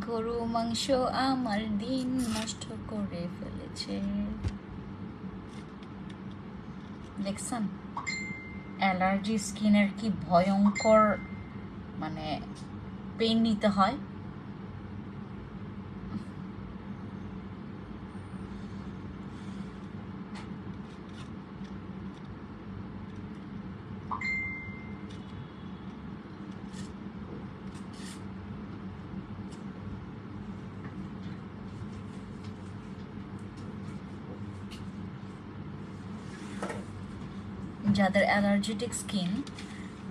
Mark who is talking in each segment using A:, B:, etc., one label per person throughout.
A: গরু মাংস আমার দিন নষ্ট করে ফেলেছে। দেখছেন অ্যালার্জি স্কিনের কি ভয়ঙ্কর মানে পেইন নিতে হয়। যাদের অ্যালার্জেটিক স্কিন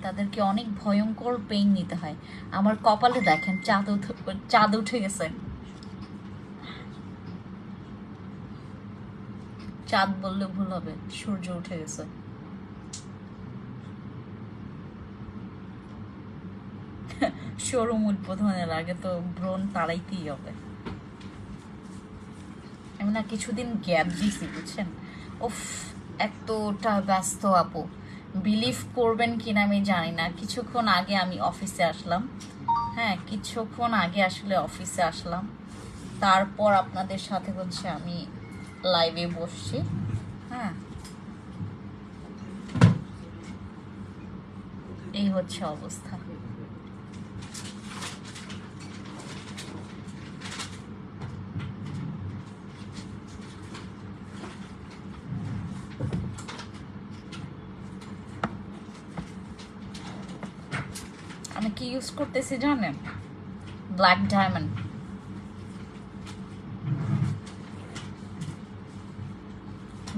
A: তাদেরকে অনেক ভয়ঙ্কর পেইন নিতে হয়। আমার কপালে দেখেন চাঁদ উঠে গেছে। চাঁদ বললে ভুল হবে, সূর্য উঠে গেছে। শোরুম উদ্বোধনের আগে তো ব্রণ তাড়াইতেই হবে। আমি না কিছুদিন গ্যাপ দিছি বুঝছেন। উফ এতটা ব্যস্ত আপু, বিলিভ করবেন কিনা আমি জানি না। কিছুক্ষণ আগে আমি অফিসে আসলাম, হ্যাঁ কিছুক্ষণ আগে আসলে অফিসে আসলাম, তারপর আপনাদের সাথে হচ্ছে আমি লাইভে বসছি। হ্যাঁ এই হচ্ছে অবস্থা। আমি কি ইউজ করতেছি জানেন? Black diamond.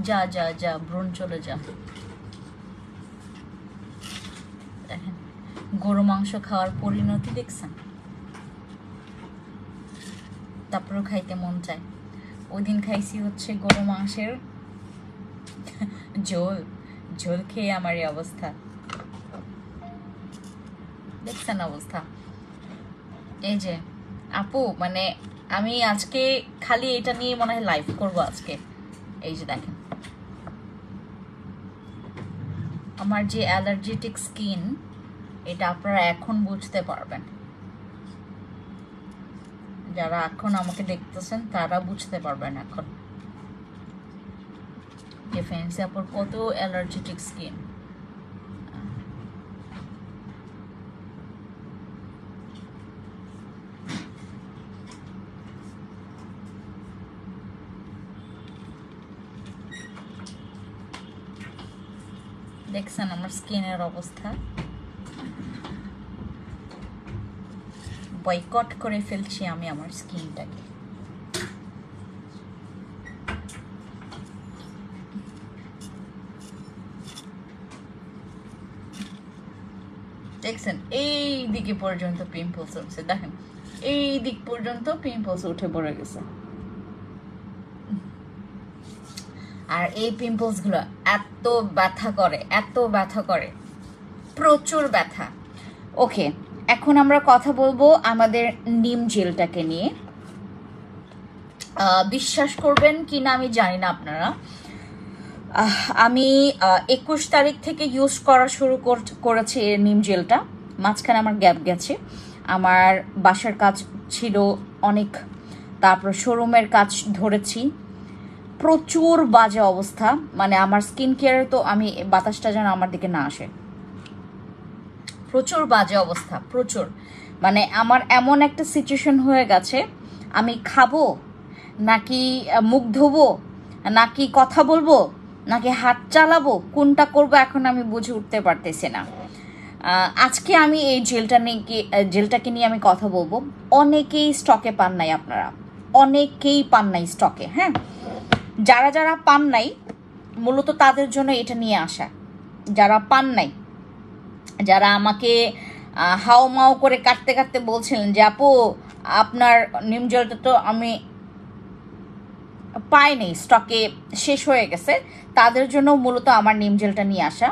A: যা যা যা ব্রণ চলে যা। দেখেন গরু মাংস খাওয়ার পরিণতি দেখছেন, তারপরেও খাইতে মন চায়। ওই দিন খাইছি হচ্ছে গরু মাংসের ঝোল, ঝোল খেয়ে আমার এই অবস্থা দেখছেন অবস্থা। এই যে আপু মানে আমি আজকে খালি এটা নিয়ে মনে হয় লাইভ করবো আজকে। এই যে দেখেন আমার যে অ্যালার্জেটিক স্কিন, এটা আপনারা এখন বুঝতে পারবেন। যারা এখন আমাকে দেখতেছেন তারা বুঝতে পারবেন এখন যে ফ্যান্সি আপুর কত অ্যালার্জেটিক স্কিন। দেখছেন আমার স্কিনের অবস্থা, বয়কট করে ফেলছি আমি আমার স্কিনটাকে। দেখছেন এই দিকে পর্যন্ত পিম্পলস উঠছে, দেখেন এই দিক পর্যন্ত পিম্পলস উঠে পড়ে গেছে। আর এই পিম্পলস গুলো এত ব্যথা করে, এত ব্যথা করে, প্রচুর ব্যথা। ওকে এখন আমরা কথা বলবো আমাদের নিম জেলটাকে নিয়ে। বিশ্বাস করবেন কি না আমি জানি না আপনারা, আমি 21 তারিখ থেকে ইউজ করা শুরু করেছি নিম জেলটা। মাঝখানে আমার গ্যাপ গেছে, আমার বাসার কাজ ছিল অনেক, তারপর শোরুমের কাজ ধরেছি, প্রচুর বাজে অবস্থা। মানে আমার স্কিন কেয়ারে তো আমি বাতাসটা যেন আমার দিকে না আসে, প্রচুর বাজে অবস্থা প্রচুর। মানে আমার এমন একটা সিচুয়েশন হয়ে গেছে, আমি খাবো নাকি মুখ ধোবো নাকি কথা বলবো নাকি হাত চালাবো, কোনটা করবো এখন আমি বুঝে উঠতে পারতেছি না। আজকে আমি এই জেলটাকে নিয়ে আমি কথা বলবো। অনেকেই স্টকে পান নাই, আপনারা অনেকেই পান নাই স্টকে। হ্যাঁ যারা যারা পান নাই মূলত তাদের জন্য এটা নিয়ে আসা। যারা পান নাই, যারা আমাকে হাও মাও করে কাটতে কাটতে বলছিলেন যে আপু আপনার নিম জলটা তো আমি পাইনি, স্টকে শেষ হয়ে গেছে, তাদের জন্য মূলত আমার নিম জেলটা নিয়ে আসা।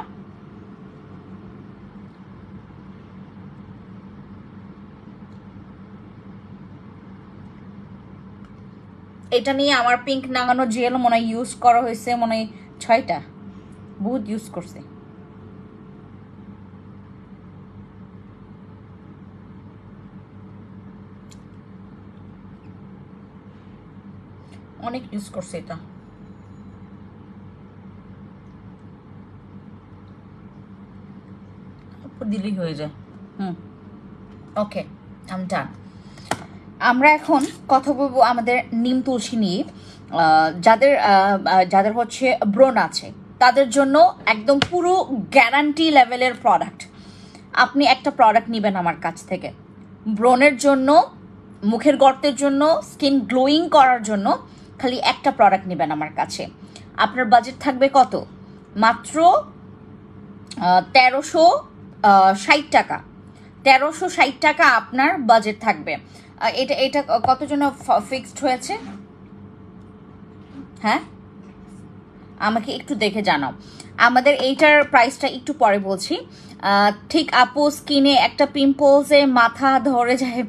A: এটা নিয়ে আমার পিঙ্ক নাঙানো জেল মনে হয় ইউজ করা হয়েছে মনে হয় 6টা, বহুত ইউজ করছে। অনেক ইউজ করছে এটা। দিলেই হয়ে যায়। ওকে, আমি ডান। আমরা এখন কথা বলবো আমাদের নিম তুলসী নিয়ে। যাদের যাদের হচ্ছে ব্রণ আছে তাদের জন্য একদম পুরো গ্যারান্টি লেভেলের প্রোডাক্ট। আপনি একটা প্রোডাক্ট নেবেন আমার কাছ থেকে ব্রণের জন্য, মুখের গর্তের জন্য, স্কিন গ্লোয়িং করার জন্য, খালি একটা প্রোডাক্ট নেবেন আমার কাছে। আপনার বাজেট থাকবে কত? মাত্র 1360 টাকা। 1360 টাকা আপনার বাজেট থাকবে। এটা এটা কত জন্য ফিক্সড হয়েছে? হ্যাঁ, আমাকে একটু দেখে জানাও। আমাদের এইটার প্রাইসটা একটু পরে বলছি। ঠিক আপু স্কিনে একটা পিম্পলসে মাথা ধরে যায়।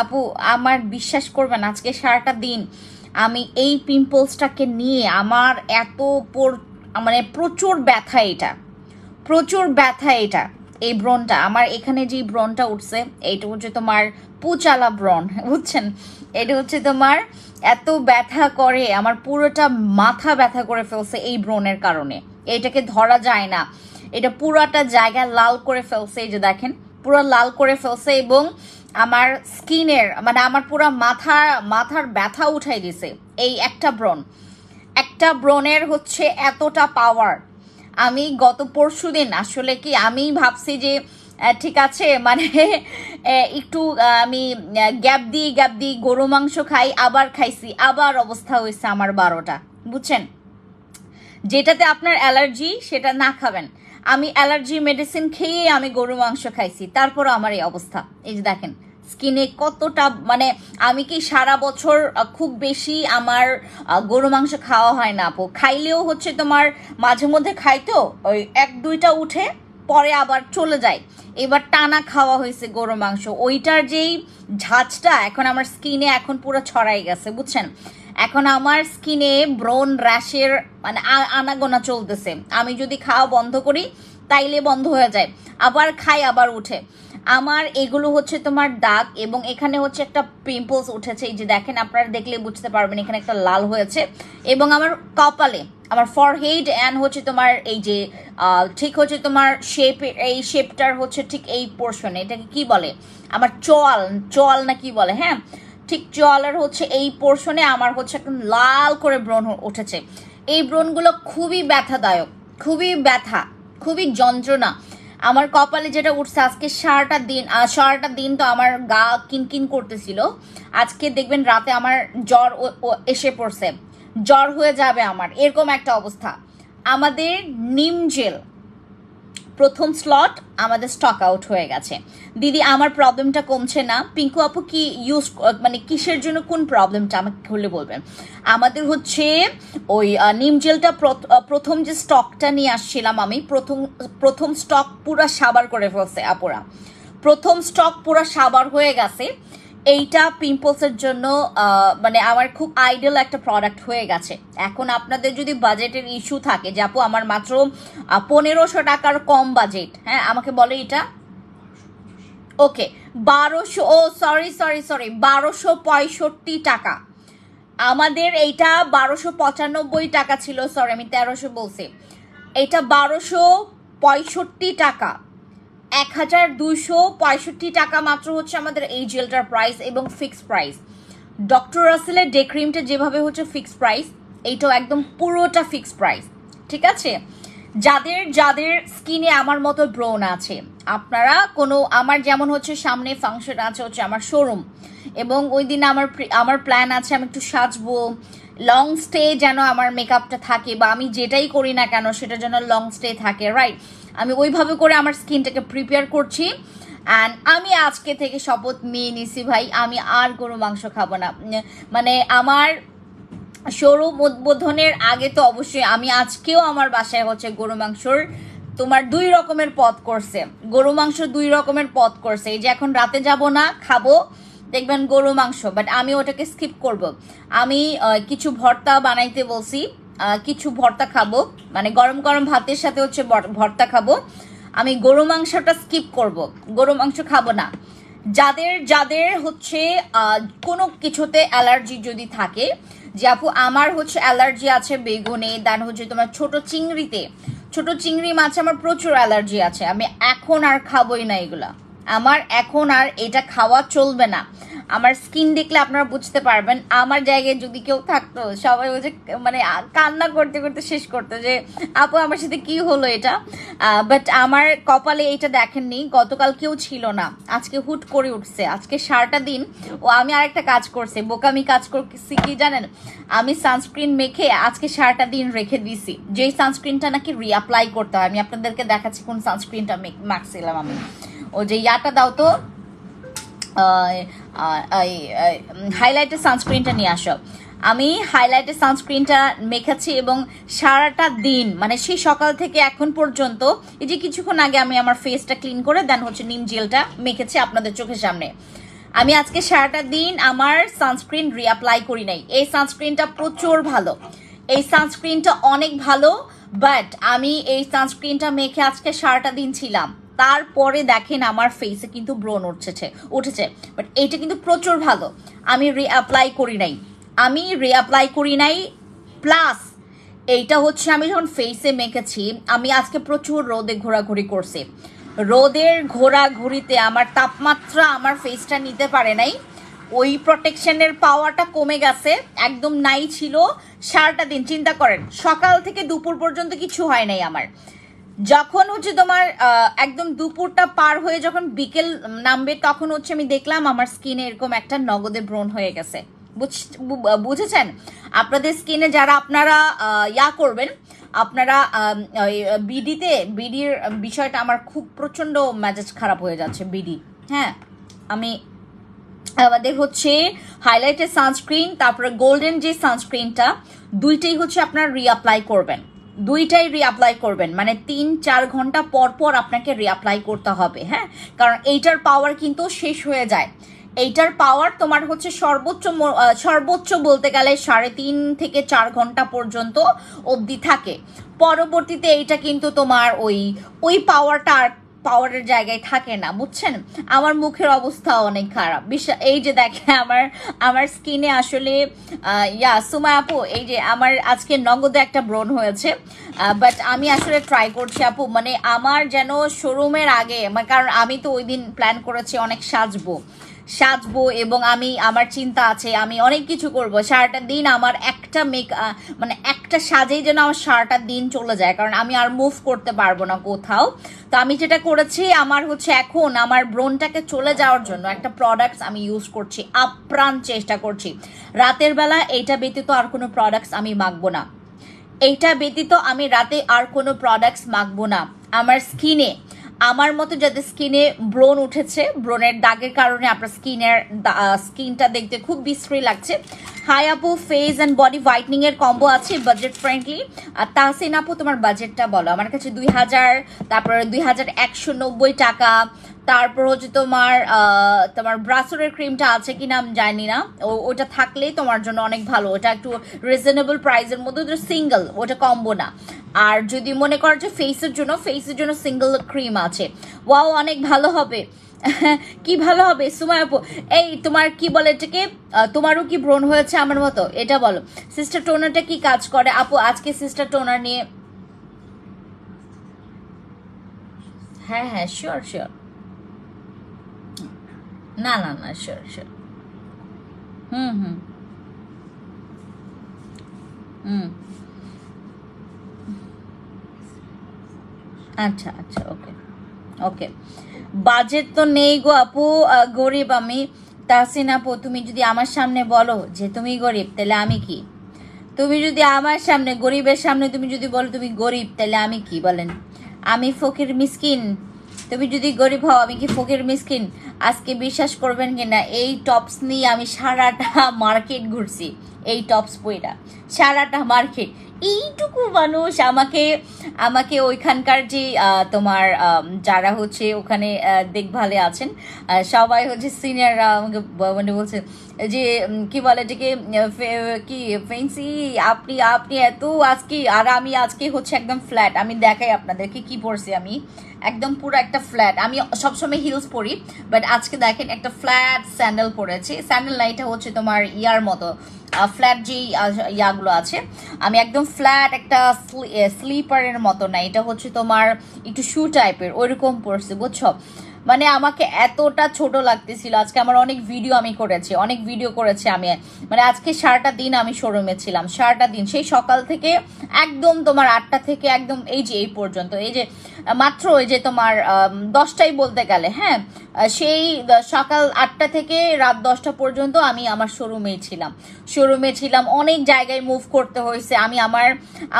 A: আপু আমার বিশ্বাস করবেন, আজকে সারাটা দিন আমি এই পিম্পলসটাকে নিয়ে আমার এত মানে প্রচুর ব্যথা, এটা প্রচুর ব্যথা। এটা এই ব্রণটা আমার এখানে যে ব্রণটা উঠছে, এইটা হচ্ছে তোমার পুচালা ব্রণ, বুঝছেন? এটা হচ্ছে তোমার এত ব্যথা করে, আমার পুরোটা মাথা ব্যথা করে ফেলছে এই ব্রণের কারণে। এটাকে ধরা যায় না, এটা পুরাটা জায়গা লাল করে ফেলছে। এই যে দেখেন, পুরো লাল করে ফেলছে এবং আমার স্কিনের মানে আমার পুরো মাথার ব্যথা উঠাই দিছে এই একটা ব্রণ। একটা ব্রণের হচ্ছে এতটা পাওয়ার। আমি গত পরশুদিন আসলে কি আমি ভাবছি যে ঠিক আছে মানে একটু আমি গ্যাপ দিই গরু মাংস খাই, আবার খাইছি, আবার অবস্থা হয়েছে আমার 12টা, বুঝছেন? যেটাতে আপনার অ্যালার্জি সেটা না খাবেন। আমি অ্যালার্জি মেডিসিন খেয়ে আমি গরু মাংস খাইছি, তারপরও আমার এই অবস্থা। এই যে দেখেন স্কিনে কতটা, মানে আমি কি সারা বছর খুব বেশি আমার গরু মাংস খাওয়া হয় না আপু, খাইলেও হচ্ছে তোমার মাঝে মধ্যে খাইতো ওই 1-2টা উঠে পরে আবার চলে যায়। এবার টানা খাওয়া হয়েছে গরু মাংস, ওইটার যেই ঝাঁজটা এখন আমার স্কিনে এখন পুরো ছড়াই গেছে, বুঝছেন? এখন আমার স্কিনে ব্রণ র্যাশের মানে আনাগোনা চলতেছে। আমি যদি খাওয়া বন্ধ করি তাইলে বন্ধ হয়ে যায়, আবার খাই আবার উঠে। আমার এগুলো হচ্ছে তোমার দাগ, এবং এখানে হচ্ছে একটা পিম্পলস উঠেছে। এই যে দেখেন, আপনারা দেখলে বুঝতে পারবেন এখানে একটা লাল হয়েছে। এবং আমার কপালে, আমার ফরহেড অ্যান্ড হচ্ছে তোমার এই যে ঠিক হচ্ছে তোমার শেপ, এই শেপটার হচ্ছে ঠিক এই পোর্শনে, এটাকে কি বলে আমার চোয়াল না কি বলে, হ্যাঁ ঠিক চোয়ালের হচ্ছে এই পোর্শনে আমার হচ্ছে একদম লাল করে ব্রণ উঠেছে। এই ব্রণগুলো খুবই ব্যথাদায়ক, খুবই ব্যথা, খুবই যন্ত্রণা। আমার কপালে যেটা উঠছে আজকে সারাটা দিন তো আমার গা কিনকিন করতেছিল। আজকে দেখবেন রাতে আমার জ্বর এসে পড়ছে, জ্বর হয়ে যাবে আমার, এরকম একটা অবস্থা। আমাদের নিম জেল প্রথম স্লট আমাদের স্টক আউট হয়ে গেছে। দিদি আমার প্রবলেমটা কমছে না। পিঙ্কু আপু কি ইউজ মানে কিসের জন্য, কোন প্রবলেমটা আমাকে খুলে বলবেন? আমাদের হচ্ছে ওই নিম জেলটা প্রথম যে স্টকটা নিয়ে আসছিলাম আমি, প্রথম স্টক পুরো সাবার করে ফেলছে আপুরা, প্রথম স্টক পুরো সাবার হয়ে গেছে। এইটা পিম্পলসের জন্য মানে আমার খুব আইডল একটা প্রোডাক্ট হয়ে গেছে। এখন আপনাদের যদি বাজেটের ইস্যু থাকে যে আপু আমার মাত্র 1500 টাকার কম বাজেট, হ্যাঁ আমাকে বলে এটা ওকে 1200, ও সরি 1265 টাকা। আমাদের এইটা 1295 টাকা ছিল, সরি আমি 1300 বলছি। এটা 1265 টাকা, 1265 টাকা মাত্র হচ্ছে আমাদের এই জেলটার প্রাইস, এবং ফিক্সড প্রাইস। ডক্টর রাসেলের ডে ক্রিমটা যেভাবে হচ্ছে ফিক্সড প্রাইস, এইটাও একদম পুরোটা ফিক্সড প্রাইস, ঠিক আছে? যাদের স্কিনে আমার মতো ব্রণ আছে, আপনারা আমার যেমন হচ্ছে সামনে ফাংশন আছে হচ্ছে আমার শোরুম, এবং ওই দিন আমার প্ল্যান আছে আমি একটু সাজবো, লং স্টে যেন আমার মেকআপটা থাকে, বা আমি যেটাই করি না কেন সেটা যেন লং স্টে থাকে, রাইট? আমি ওইভাবে করে আমার স্কিনটাকে প্রিপেয়ার করছি। অ্যান্ড আমি আজকে থেকে শপথ নিয়ে নিছি ভাই, আমি আর গরু মাংস খাবো না। মানে আমার শোরুম উদ্বোধনের আগে তো অবশ্যই, আমি আজকেও আমার বাসায় হচ্ছে গরু মাংসর তোমার 2 রকমের পদ করছে, গরু মাংস 2 রকমের পদ করছে। এই যে এখন রাতে যাব না, খাবো দেখবেন গরু মাংস, বাট আমি ওটাকে স্কিপ করব। আমি কিছু ভর্তা বানাইতে বলছি, কিছু ভর্তা খাবো, মানে গরম গরম ভাতের সাথে হচ্ছে ভর্তা খাবো। আমি গরু মাংসটা স্কিপ করব, গরু মাংস খাবো না। যাদের হচ্ছে কোনো কিছুতে অ্যালার্জি যদি থাকে, যে আপু আমার হচ্ছে অ্যালার্জি আছে বেগুনে, দেন হচ্ছে তোমার ছোট চিংড়িতে, ছোট চিংড়ি মাছে আমার প্রচুর অ্যালার্জি আছে, আমি এখন আর খাবোই না এগুলা, আমার এখন আর এটা খাওয়া চলবে না। আমার স্কিন দেখলে আপনারা বুঝতে পারবেন, আমার জায়গায় যদি কেউ থাকতো সবাই বলছে মানে কান্না করতে করতে শেষ করতো যে আপু আমার সাথে কি হলো এটা। বাট আমার কপালে এটা দেখেননি, গতকাল কেউ ছিল না, আজকে হুট করে উঠছে, আজকে সারাটা দিন। ও আমি আরেকটা কাজ করছি, বোকামি কাজ করছি কি জানেন, আমি সানস্ক্রিন মেখে আজকে সারাটা দিন রেখে দিছি, যেই সানস্ক্রিনটা নাকি রিঅ্যাপ্লাই করতে হয়। আমি আপনাদেরকে দেখাচ্ছি কোন সানস্ক্রিনটা মাখছিলাম আমি। ও যে ইয়াটা দাও তো, হাইলাইটের সানস্ক্রিনটা নিয়ে আসো। আমি হাইলাইটের সানস্ক্রিনটা মেখেছি এবং সারাটা দিন মানে সেই সকাল থেকে এখন পর্যন্ত, এই যে কিছুক্ষণ আগে আমি আমার ফেসটা ক্লিন করে দেন হচ্ছে নিম জেলটা মেখেছি আপনাদের চোখের সামনে। আমি আজকে সারাটা দিন আমার সানস্ক্রিন রিঅ্যাপ্লাই করি নাই। এই সানস্ক্রিনটা প্রচুর ভালো, এই সানস্ক্রিনটা অনেক ভালো, বাট আমি এই সানস্ক্রিনটা মেখে আজকে সারাটা দিন ছিলাম, তারপরে দেখেন আমার ফেসে কিন্তু ব্রণ উঠেছে। বাট এইটা কিন্তু প্রচুর ভালো, আমি রিঅ্যাপ্লাই করি নাই, আমি রিঅ্যাপ্লাই করি নাই। প্লাস এইটা হচ্ছে আমি যখন ফেসে মেখেছি, আমি আজকে প্রচুর রোদে ঘোরাঘুরি করছি, রোদের ঘোরাঘুরিতে আমার তাপমাত্রা আমার ফেসটা নিতে পারে নাই, ওই প্রোটেকশনের পাওয়ারটা কমে গেছে, একদম নাই ছিল সারাটা দিন। চিন্তা করেন সকাল থেকে দুপুর পর্যন্ত কিছু হয় নাই আমার, যখন হচ্ছে তোমার একদম দুপুরটা পার হয়ে যখন বিকেল নামবে তখন হচ্ছে আমি দেখলাম আমার স্কিনে এরকম একটা নগদে ব্রণ হয়ে গেছে। বুঝেছেন? আপনাদের স্কিনে যারা আপনারা ইয়া করবেন, আপনারা বিডির বিষয়টা আমার খুব প্রচন্ড মেজাজ খারাপ হয়ে যাচ্ছে বিডি। হ্যাঁ, আমি আমাদের হচ্ছে হাইলাইটের সানস্ক্রিন তারপরে গোল্ডেন যে সানস্ক্রিনটা, দুইটাই হচ্ছে আপনারা রিঅ্যাপ্লাই করবেন, দুইটাই রিঅ্যাপ্লাই করবেন, মানে 3-4 ঘন্টা পর পর আপনাকে রিঅ্যাপ্লাই করতে হবে। হ্যাঁ, কারণ এইটার পাওয়ার কিন্তু শেষ হয়ে যায়, এইটার পাওয়ার তোমার হচ্ছে সর্বোচ্চ বলতে গেলে 3.5 থেকে 4 ঘন্টা পর্যন্ত অবধি থাকে, পরবর্তীতে এইটা কিন্তু তোমার ওই পাওয়ারের জায়গায় থাকে না, বুঝছেন? আমার মুখের অবস্থা অনেক খারাপ, এই যে দেখে আমার স্কিনে আসলে সুমা আপু, এই যে আমার আজকে নগদে একটা ব্রণ হয়েছে, বাট আমি আসলে ট্রাই করছি আপু, মানে আমার যেন শোরুমের আগে, কারণ আমি তো ওই দিন প্ল্যান করেছি অনেক সাজবো এবং আমার চিন্তা আছে আমি অনেক কিছু করব, সারাটা দিন আমার একটা মানে একটা সাজেই যেন আমার সারাটা দিন চলে যায়, কারণ আমি আর মুভ করতে পারবো না কোথাও। তো আমি যেটা করেছি, আমার হচ্ছে এখন আমার ব্রণটাকে চলে যাওয়ার জন্য একটা প্রোডাক্টস আমি ইউজ করছি, আপ্রাণ চেষ্টা করছি। রাতের বেলা এইটা ব্যতীত আর কোনো প্রোডাক্টস আমি মাখবো না, এইটা ব্যতীত আমি রাতে আর কোনো প্রোডাক্টস মাখবো না। আমার স্কিনে, আমার মতো যাদের স্কিনে ব্রণ উঠেছে, ব্রণের দাগের কারণে আপনার স্কিনটা দেখতে খুব বিশ্রী লাগছে, হাই আপু ফেস অ্যান্ড বডি হোয়াইটনিং এর কম্বো আছে বাজেট ফ্রেন্ডলি। আর তাহসিন আপু তোমার বাজেটটা বলো। আমার কাছে 2000, তারপরে 2190 টাকা, তারপর হচ্ছে তোমার ব্রাসোরের ক্রিমটা আছে কি না আমি জানি না, ওটা থাকলেই তোমার জন্য অনেক ভালো, ওটা একটু রিজনেবল প্রাইসের মধ্যে, ওটা সিঙ্গেল, ওটা কম্বো না। আর যদি মনে করো যে ফেসের জন্য সিঙ্গেল ক্রিম আছে, ওয়াও অনেক ভালো হবে। কি ভালো হবে সুমাই আপু? এই তোমার কি বলে এটাকে, তোমারও কি ব্রণ হয়েছে আমার মতো, এটা বলো। সিস্টার টোনারটা কি কাজ করে আপু? আজকে সিস্টার টোনার নিয়ে, হ্যাঁ শিওর, না শিওর। হুম হুম হুম আচ্ছা, ওকে। বাজেট তো নেই গো আপু, গরিব আমি। তাহসিন আপু, তুমি যদি আমার সামনে বলো যে তুমি গরিব, তাহলে আমি কি? তুমি যদি আমার সামনে, গরিবের সামনে তুমি যদি বলো তুমি গরিব, তাহলে আমি কি বলেন? আমি ফকির মিসকিন? তুমি যদি গরিব হও, আমি কি ফকির মিসকিন? আজকে বিশ্বাস করবেন কিনা, এই টপস নিয়ে আমি সারাটা মার্কেট ঘুরছি, এই টপস পইরা সারাটা মার্কেট। এইটুকু মানুষ আমাকে ওইখানকার যে তোমার যারা হচ্ছে ওখানে দেখভালে আছেন, সবাই হচ্ছে সিনিয়ররা আমাকে মানে বলছে যে কি বলে এটাকে, কি ফেন্সি আপনি এত আজকে, আর আমি আজকে হচ্ছে একদম ফ্ল্যাট। আমি দেখাই আপনাদেরকে কি পরছি, আমি একদম পুরো একটা ফ্ল্যাট। আমি সবসময় হিলস পরি, বাট আজকে দেখেন একটা ফ্ল্যাট স্যান্ডেল পরেছি। স্যান্ডেল না, এটা হচ্ছে তোমার ইয়ার মতো, ফ্ল্যাট যেই ইয়াগুলো আছে, আমি একদম ফ্ল্যাট একটা স্লিপারের মতো না, এটা হচ্ছে তোমার একটু শু টাইপের ওইরকম পড়ছে, বুঝছো? মানে আমাকে এতটা ছোট লাগতেছিল। আজকে আমার অনেক ভিডিও আমি করেছি, আমি মানে আজকে সারাটা দিন আমি শোরুমে ছিলাম, সারাটা দিন, সেই সকাল থেকে একদম তোমার 8টা থেকে একদম এই যে এই পর্যন্ত, এই যে মাত্র ওই যে তোমার 10টাই বলতে গেলে, হ্যাঁ, সেই সকাল 8টা থেকে রাত 10টা পর্যন্ত আমি আমার শোরুমে ছিলাম। অনেক জায়গায় মুভ করতে হয়েছে। আমি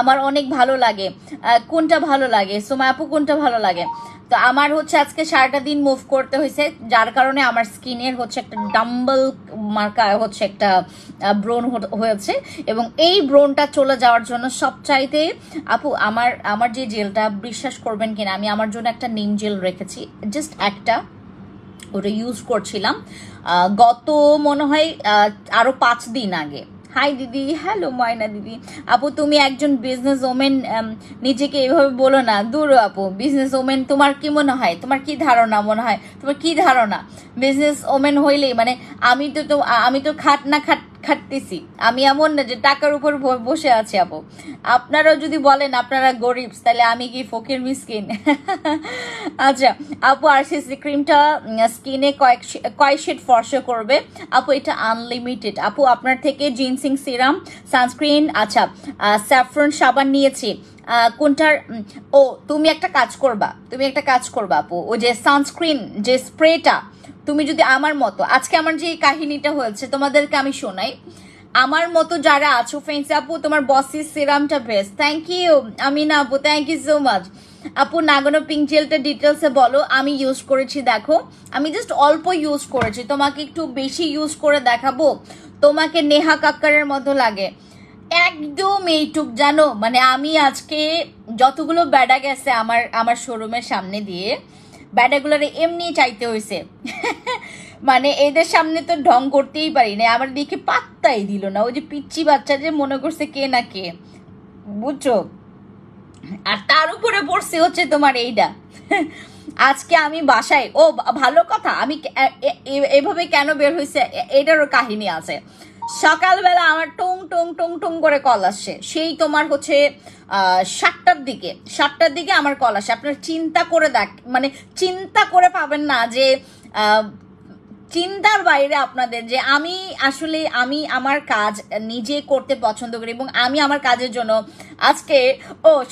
A: আমার অনেক ভালো লাগে। কোনটা ভালো লাগে সোমা আপু, কোনটা ভালো লাগে? তো আমার হচ্ছে আজকে সারাটা দিন মুভ করতে হয়েছে, যার কারণে আমার স্কিনের হচ্ছে একটা ডাম্বল মার্কা হচ্ছে একটা ব্রণ হয়েছে, এবং এই ব্রণটা চলে যাওয়ার জন্য সবচাইতে আপু আমার যে জেলটা, বিশ্বাস করবেন কিনা, আমি আমার জন্য একটা নিম জেল রেখেছি, জাস্ট একটা, ওটা ইউজ করছিলাম গত মনে হয় আরো 5 দিন আগে। হাই দিদি, হ্যালো ময়না দিদি। আপু তুমি একজন বিজনেস ওমেন, নিজেকে এভাবে বলো না, দূর আপু। বিজনেস ওমেন তোমার কি মনে হয়, তোমার কি ধারণা মনে হয়, তোমার কি ধারণা বিজনেস ওমেন হইলে মানে আমি তো খাটতেছি, আমি এমন না যে টাকার উপর বসে আছি আপু। আপনারাও যদি বলেন আপনারা গরিব, তাহলে আমি কি ফকির মিসকিন? আচ্ছা আপু, আরসিসি ক্রিমটা স্কিনে কয় শেড ফর্সা করবে আপু? এটা আনলিমিটেড আপু। আপনার থেকে জিনসিং সিরাম, সানস্ক্রিন, আচ্ছা স্যাফরন সাবান নিয়েছি। কোনটার? ও তুমি একটা কাজ করবা আপু, ওই যে সানস্ক্রিন যে স্প্রেটা, তুমি যদি আমার মতো, আজকে আমার যে কাহিনীটা হয়েছে তোমাদেরকে আমি শোনাই, আমার মতো যারা আছো ফ্রেন্ডস, আপু তোমার বসিস সিরামটা বেস্ট, থ্যাংক ইউ আমিনা আপু, থ্যাংক ইউ সো মাচ আপু। নাগানো পিঙ্ক জেলটা ডিটেলসে বলো। আমি ইউজ করেছি, দেখো আমি জাস্ট অল্প ইউজ করেছি, তোমাকে একটু বেশি ইউজ করে দেখাবো, তোমাকে নেহা কাক্কারের মতো লাগে একদম এইটুক, জানো? মানে আমি আজকে যতগুলো ব্যাডা গেছে আমার শোরুমের সামনে দিয়ে, ব্যাডাগুলোর এমনি চাইতে হয়েছে। মানে এদের সামনে তো ঢং করতেই পারি না, আমার দেখে পাত্তাই দিল না, ওই যে পিচ্চি বাচ্চা যে মনে করছে কে না কে, বুঝছো? আর তার উপরে পড়ছে হচ্ছে তোমার এইটা। আজকে আমি বাসায়, ও ভালো কথা, আমি এভাবে কেন বের হয়েছে এটারও কাহিনী আছে। সকালবেলা আমার টং টং টং টং করে কল আসছে, সেই তোমার হচ্ছে 7টার দিকে আমার কল আসে। আপনার চিন্তা করে মানে চিন্তা করে পাবেন না যে চিন্তার বাইরে আপনাদের, যে আমি আসলে আমার কাজ নিজে করতে পছন্দ করি, এবং আমি আমার কাজের জন্য আজকে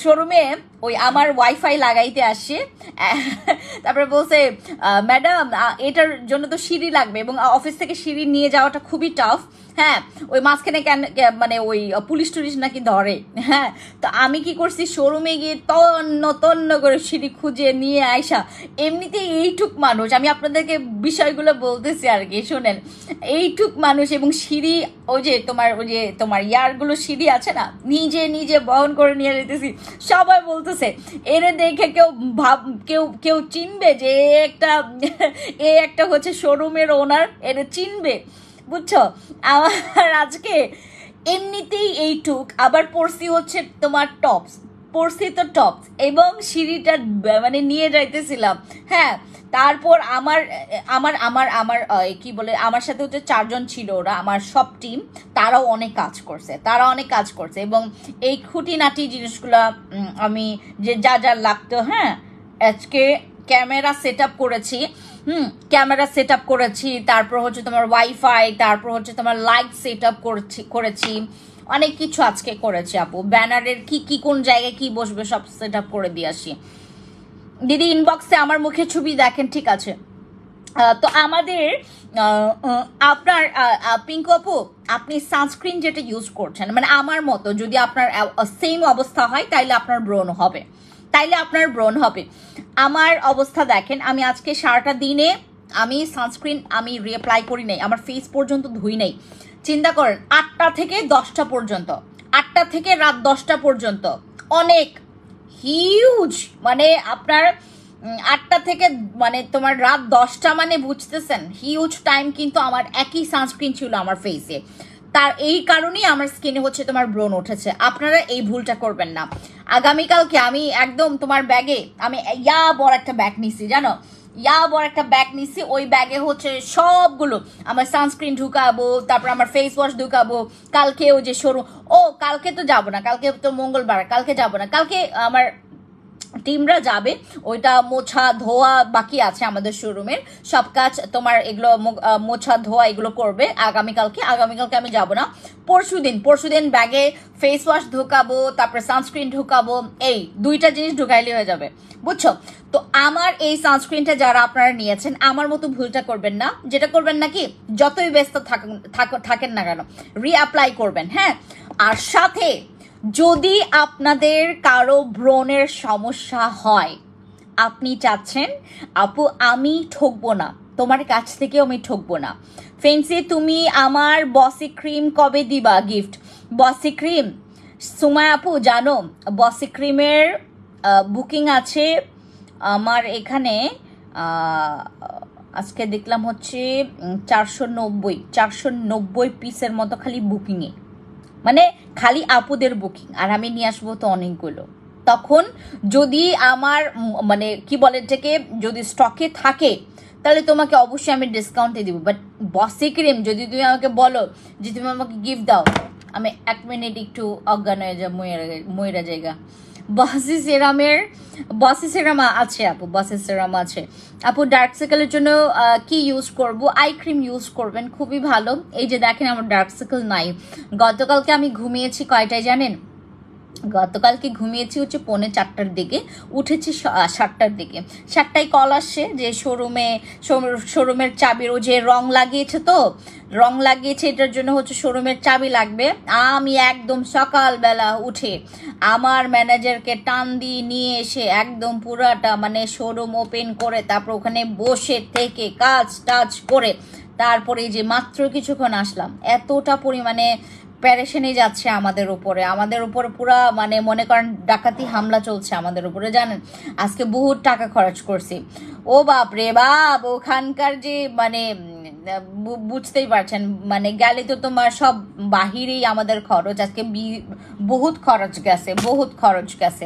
A: শোরুমে ওই আমার ওয়াইফাই লাগাইতে আসছে। তারপরে বলছে ম্যাডাম এটার জন্য তো সিঁড়ি লাগবে, এবং অফিস থেকে সিঁড়ি নিয়ে যাওয়াটা খুবই টাফ, হ্যাঁ, ওই মাঝখানে মানে ওই পুলিশ টুলিশ নাকি ধরে, হ্যাঁ। তো আমি কি করছি, শোরুমে গিয়ে তন্ন করে সিঁড়ি খুঁজে নিয়ে আইসা, এমনিতে এইটুক মানুষ, আমি আপনাদেরকে বিষয়গুলো বলতেছি আর কি, শোনেন, এইটুক মানুষ, এবং সিঁড়ি ওই যে তোমার ইয়ারগুলো সিঁড়ি আছে না, নিজে বহন করে নিয়ে যেতেছি। সবাই বলতেছে এরে দেখে কেউ চিনবে যে এ একটা হচ্ছে শোরুমের ওনার, এরে চিনবে, বুঝছো? আমার আজকে এমনিতেই এইটুক, আবার পড়ছি হচ্ছে তোমার টপস, এবং সিঁড়িটা মানে নিয়ে যাইতেছিলাম, হ্যাঁ। তারপর আমার কি বলে, আমার সাথে হচ্ছে 4 জন ছিল, ওরা আমার সব টিম, তারাও অনেক কাজ করছে, এবং এই খুঁটিনাটি জিনিসগুলা আমি যে যা লাগতো, হ্যাঁ, আজকে ক্যামেরা সেট আপ করেছি, তারপর হচ্ছে তোমার ওয়াইফাই, তারপর হচ্ছে তোমার লাইট সেট আপ করেছি, অনেক কিছু আজকে করেছি আপু। ব্যানারের কি কোন জায়গায় কি বসবে সব সেট আপ করে দিয়ে আসি। দিদি ইনবক্সে আমার মুখের ছবি দেখেন, ঠিক আছে? তো আমাদের আপনার পিঙ্কু আপু, আপনি সানস্ক্রিন যেটা ইউজ করছেন, মানে আমার মতো যদি আপনার সেম অবস্থা হয়, তাইলে আপনার ব্রণ হবে। আমার অবস্থা দেখেন, আমি আজকে সারাটা দিনে আমি সানস্ক্রিন আমি রিঅ্যাপ্লাই করি নাই, আমার ফেস পর্যন্ত ধুই নাই। চিন্তা করেন 8টা থেকে 10টা পর্যন্ত, 8টা থেকে রাত 10টা পর্যন্ত, অনেক হিউজ, মানে আপনার 8টা থেকে মানে তোমার রাত 10টা, মানে বুঝতেছেন হিউজ টাইম, কিন্তু আমার একই সানস্ক্রিন ছিল আমার ফেসে। তার এই কারণেই আমার স্কিনে হচ্ছে তোমার ব্রণ উঠেছে। আপনারা এই ভুলটা করবেন না। আগামীকালকে আমি একদম তোমার ব্যাগে আমি বড় একটা ব্যাগ নিছি, জানো, বড় একটা ব্যাগ নিছি, ওই ব্যাগে হচ্ছে সবগুলো আমার সানস্ক্রিন ঢুকাবো, তারপর আমার ফেস ওয়াশ ঢুকাবো। কালকে ওই যে শোরুম, কালকে তো যাবো না, কালকে তো মঙ্গলবার, কালকে যাবো না, কালকে আমার টিমরা যাবে, ওইটা মোছা ধোয়া বাকি আছে আমাদের শোরুমের সব কাজ, তোমার এগুলো মোছা ধোয়া এগুলো করবে আগামীকালকে আমি যাব না। পরশুদিন ব্যাগে ফেস ওয়াশ ঢুকাবো, তারপরে সানস্ক্রিন ঢুকাবো, এই 2টা জিনিস ঢুকাইলে হয়ে যাবে, বুঝছো? তো আমার এই সানস্ক্রিনটা যারা আপনারা নিয়েছেন, আমার মতো ভুলটা করবেন না। যেটা করবেন নাকি, যতই ব্যস্ত থাকেন না কেন, রিঅ্যাপ্লাই করবেন, হ্যাঁ। আর সাথে যদি আপনাদের কারো ব্রণের সমস্যা হয়, আপনি চাচ্ছেন আপু আমি ঠকবো না, তোমার কাছ থেকেও আমি ঠকবো না, ফেন্সি তুমি আমার বসি ক্রিম কবে দিবা গিফট? বসি ক্রিম, সুমায়া আপু জানো বসি ক্রিমের বুকিং আছে আমার এখানে, আজকে দেখলাম হচ্ছে 490 পিসের মতো খালি বুকিংয়ে, মানে খালি আপুদের বুকিং, আর আমি নিয়ে আসবো তো অনেকগুলো। তখন যদি আমার মানে কি বলে এটাকে, যদি স্টকে থাকে তাহলে তোমাকে অবশ্যই আমি ডিসকাউন্টে দিব। বাট বসি ক্রিম যদি তুমি আমাকে বলো যে তুমি আমাকে গিফট দাও, আমি 1 মিনিট একটু অজ্ঞান হয়ে যা, ময়রা জায়গা। বসি সেরাম আছে আপু, বসি সেরাম আছে আপু। ডার্ক সার্কেলের জন্য কি ইউজ করব? আই ক্রিম ইউজ করবেন, খুবই ভালো। এই যে দেখেন আমার ডার্ক সার্কেল নাই। গতকালকে আমি ঘুমিয়েছি কয়টায় জানেন? গতকালকে ঘুমিয়েছি হচ্ছে 4:45টার দিকে, উঠেছি 7টার দিকে। 7টায় কল আসছে যে শোরুমের চাবির, ও যে রং লাগিয়েছে এটার জন্য হচ্ছে শোরুমের চাবি লাগবে। আমি একদম সকালবেলা উঠে আমার ম্যানেজারকে টান দিয়ে নিয়ে এসে একদম পুরাটা মানে শোরুম ওপেন করে, তারপর ওখানে বসে থেকে কাজ টাজ করে তারপরে যে মাত্র কিছুক্ষণ আসলাম। এতটা পরিমাণে প্যারেশানি যাচ্ছে আমাদের উপরে পুরা মানে মনে করেন ডাকাতি হামলা চলছে আমাদের উপরে, জানেন। আজকে বহুত টাকা খরচ করছি, ও বাপ রে বাপ। ওখানকার যে মানে বুঝতেই পারছেন, মানে গেলে তো তোমার সব বাহিরেই আমাদের খরচ। আজকে বহুত খরচ গেছে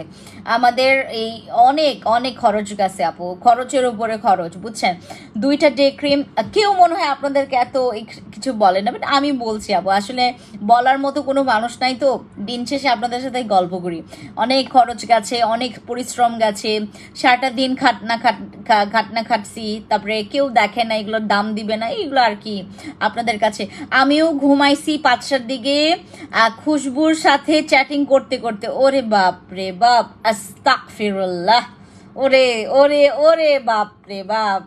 A: আমাদের, এই অনেক অনেক খরচ গেছে আপু, খরচের উপরে খরচ, বুঝছেন। 2টা ডে ক্রিম, কেউ মনে হয় আপনাদেরকে এত কিছু বলে না, বাট আমি বলছি আপু, আসলে বলার মতো কোনো মানুষ নাই, তো দিন শেষে আপনাদের সাথে গল্প করি। অনেক খরচ গেছে, অনেক পরিশ্রম গেছে, সারাটা দিন খাটছি, তারপরে কেউ দেখে না, এগুলোর দাম দিবে না, এগুলো আর কি আপনাদের কাছে। আমিও ঘুমাইছি 5টার দিকে খুশবুর সাথে চ্যাটিং করতে করতে। ওরে বাপ রে বাপ, আস্তাগফিরুল্লাহ, ওরে ওরে ওরে বাপ রে বাপ।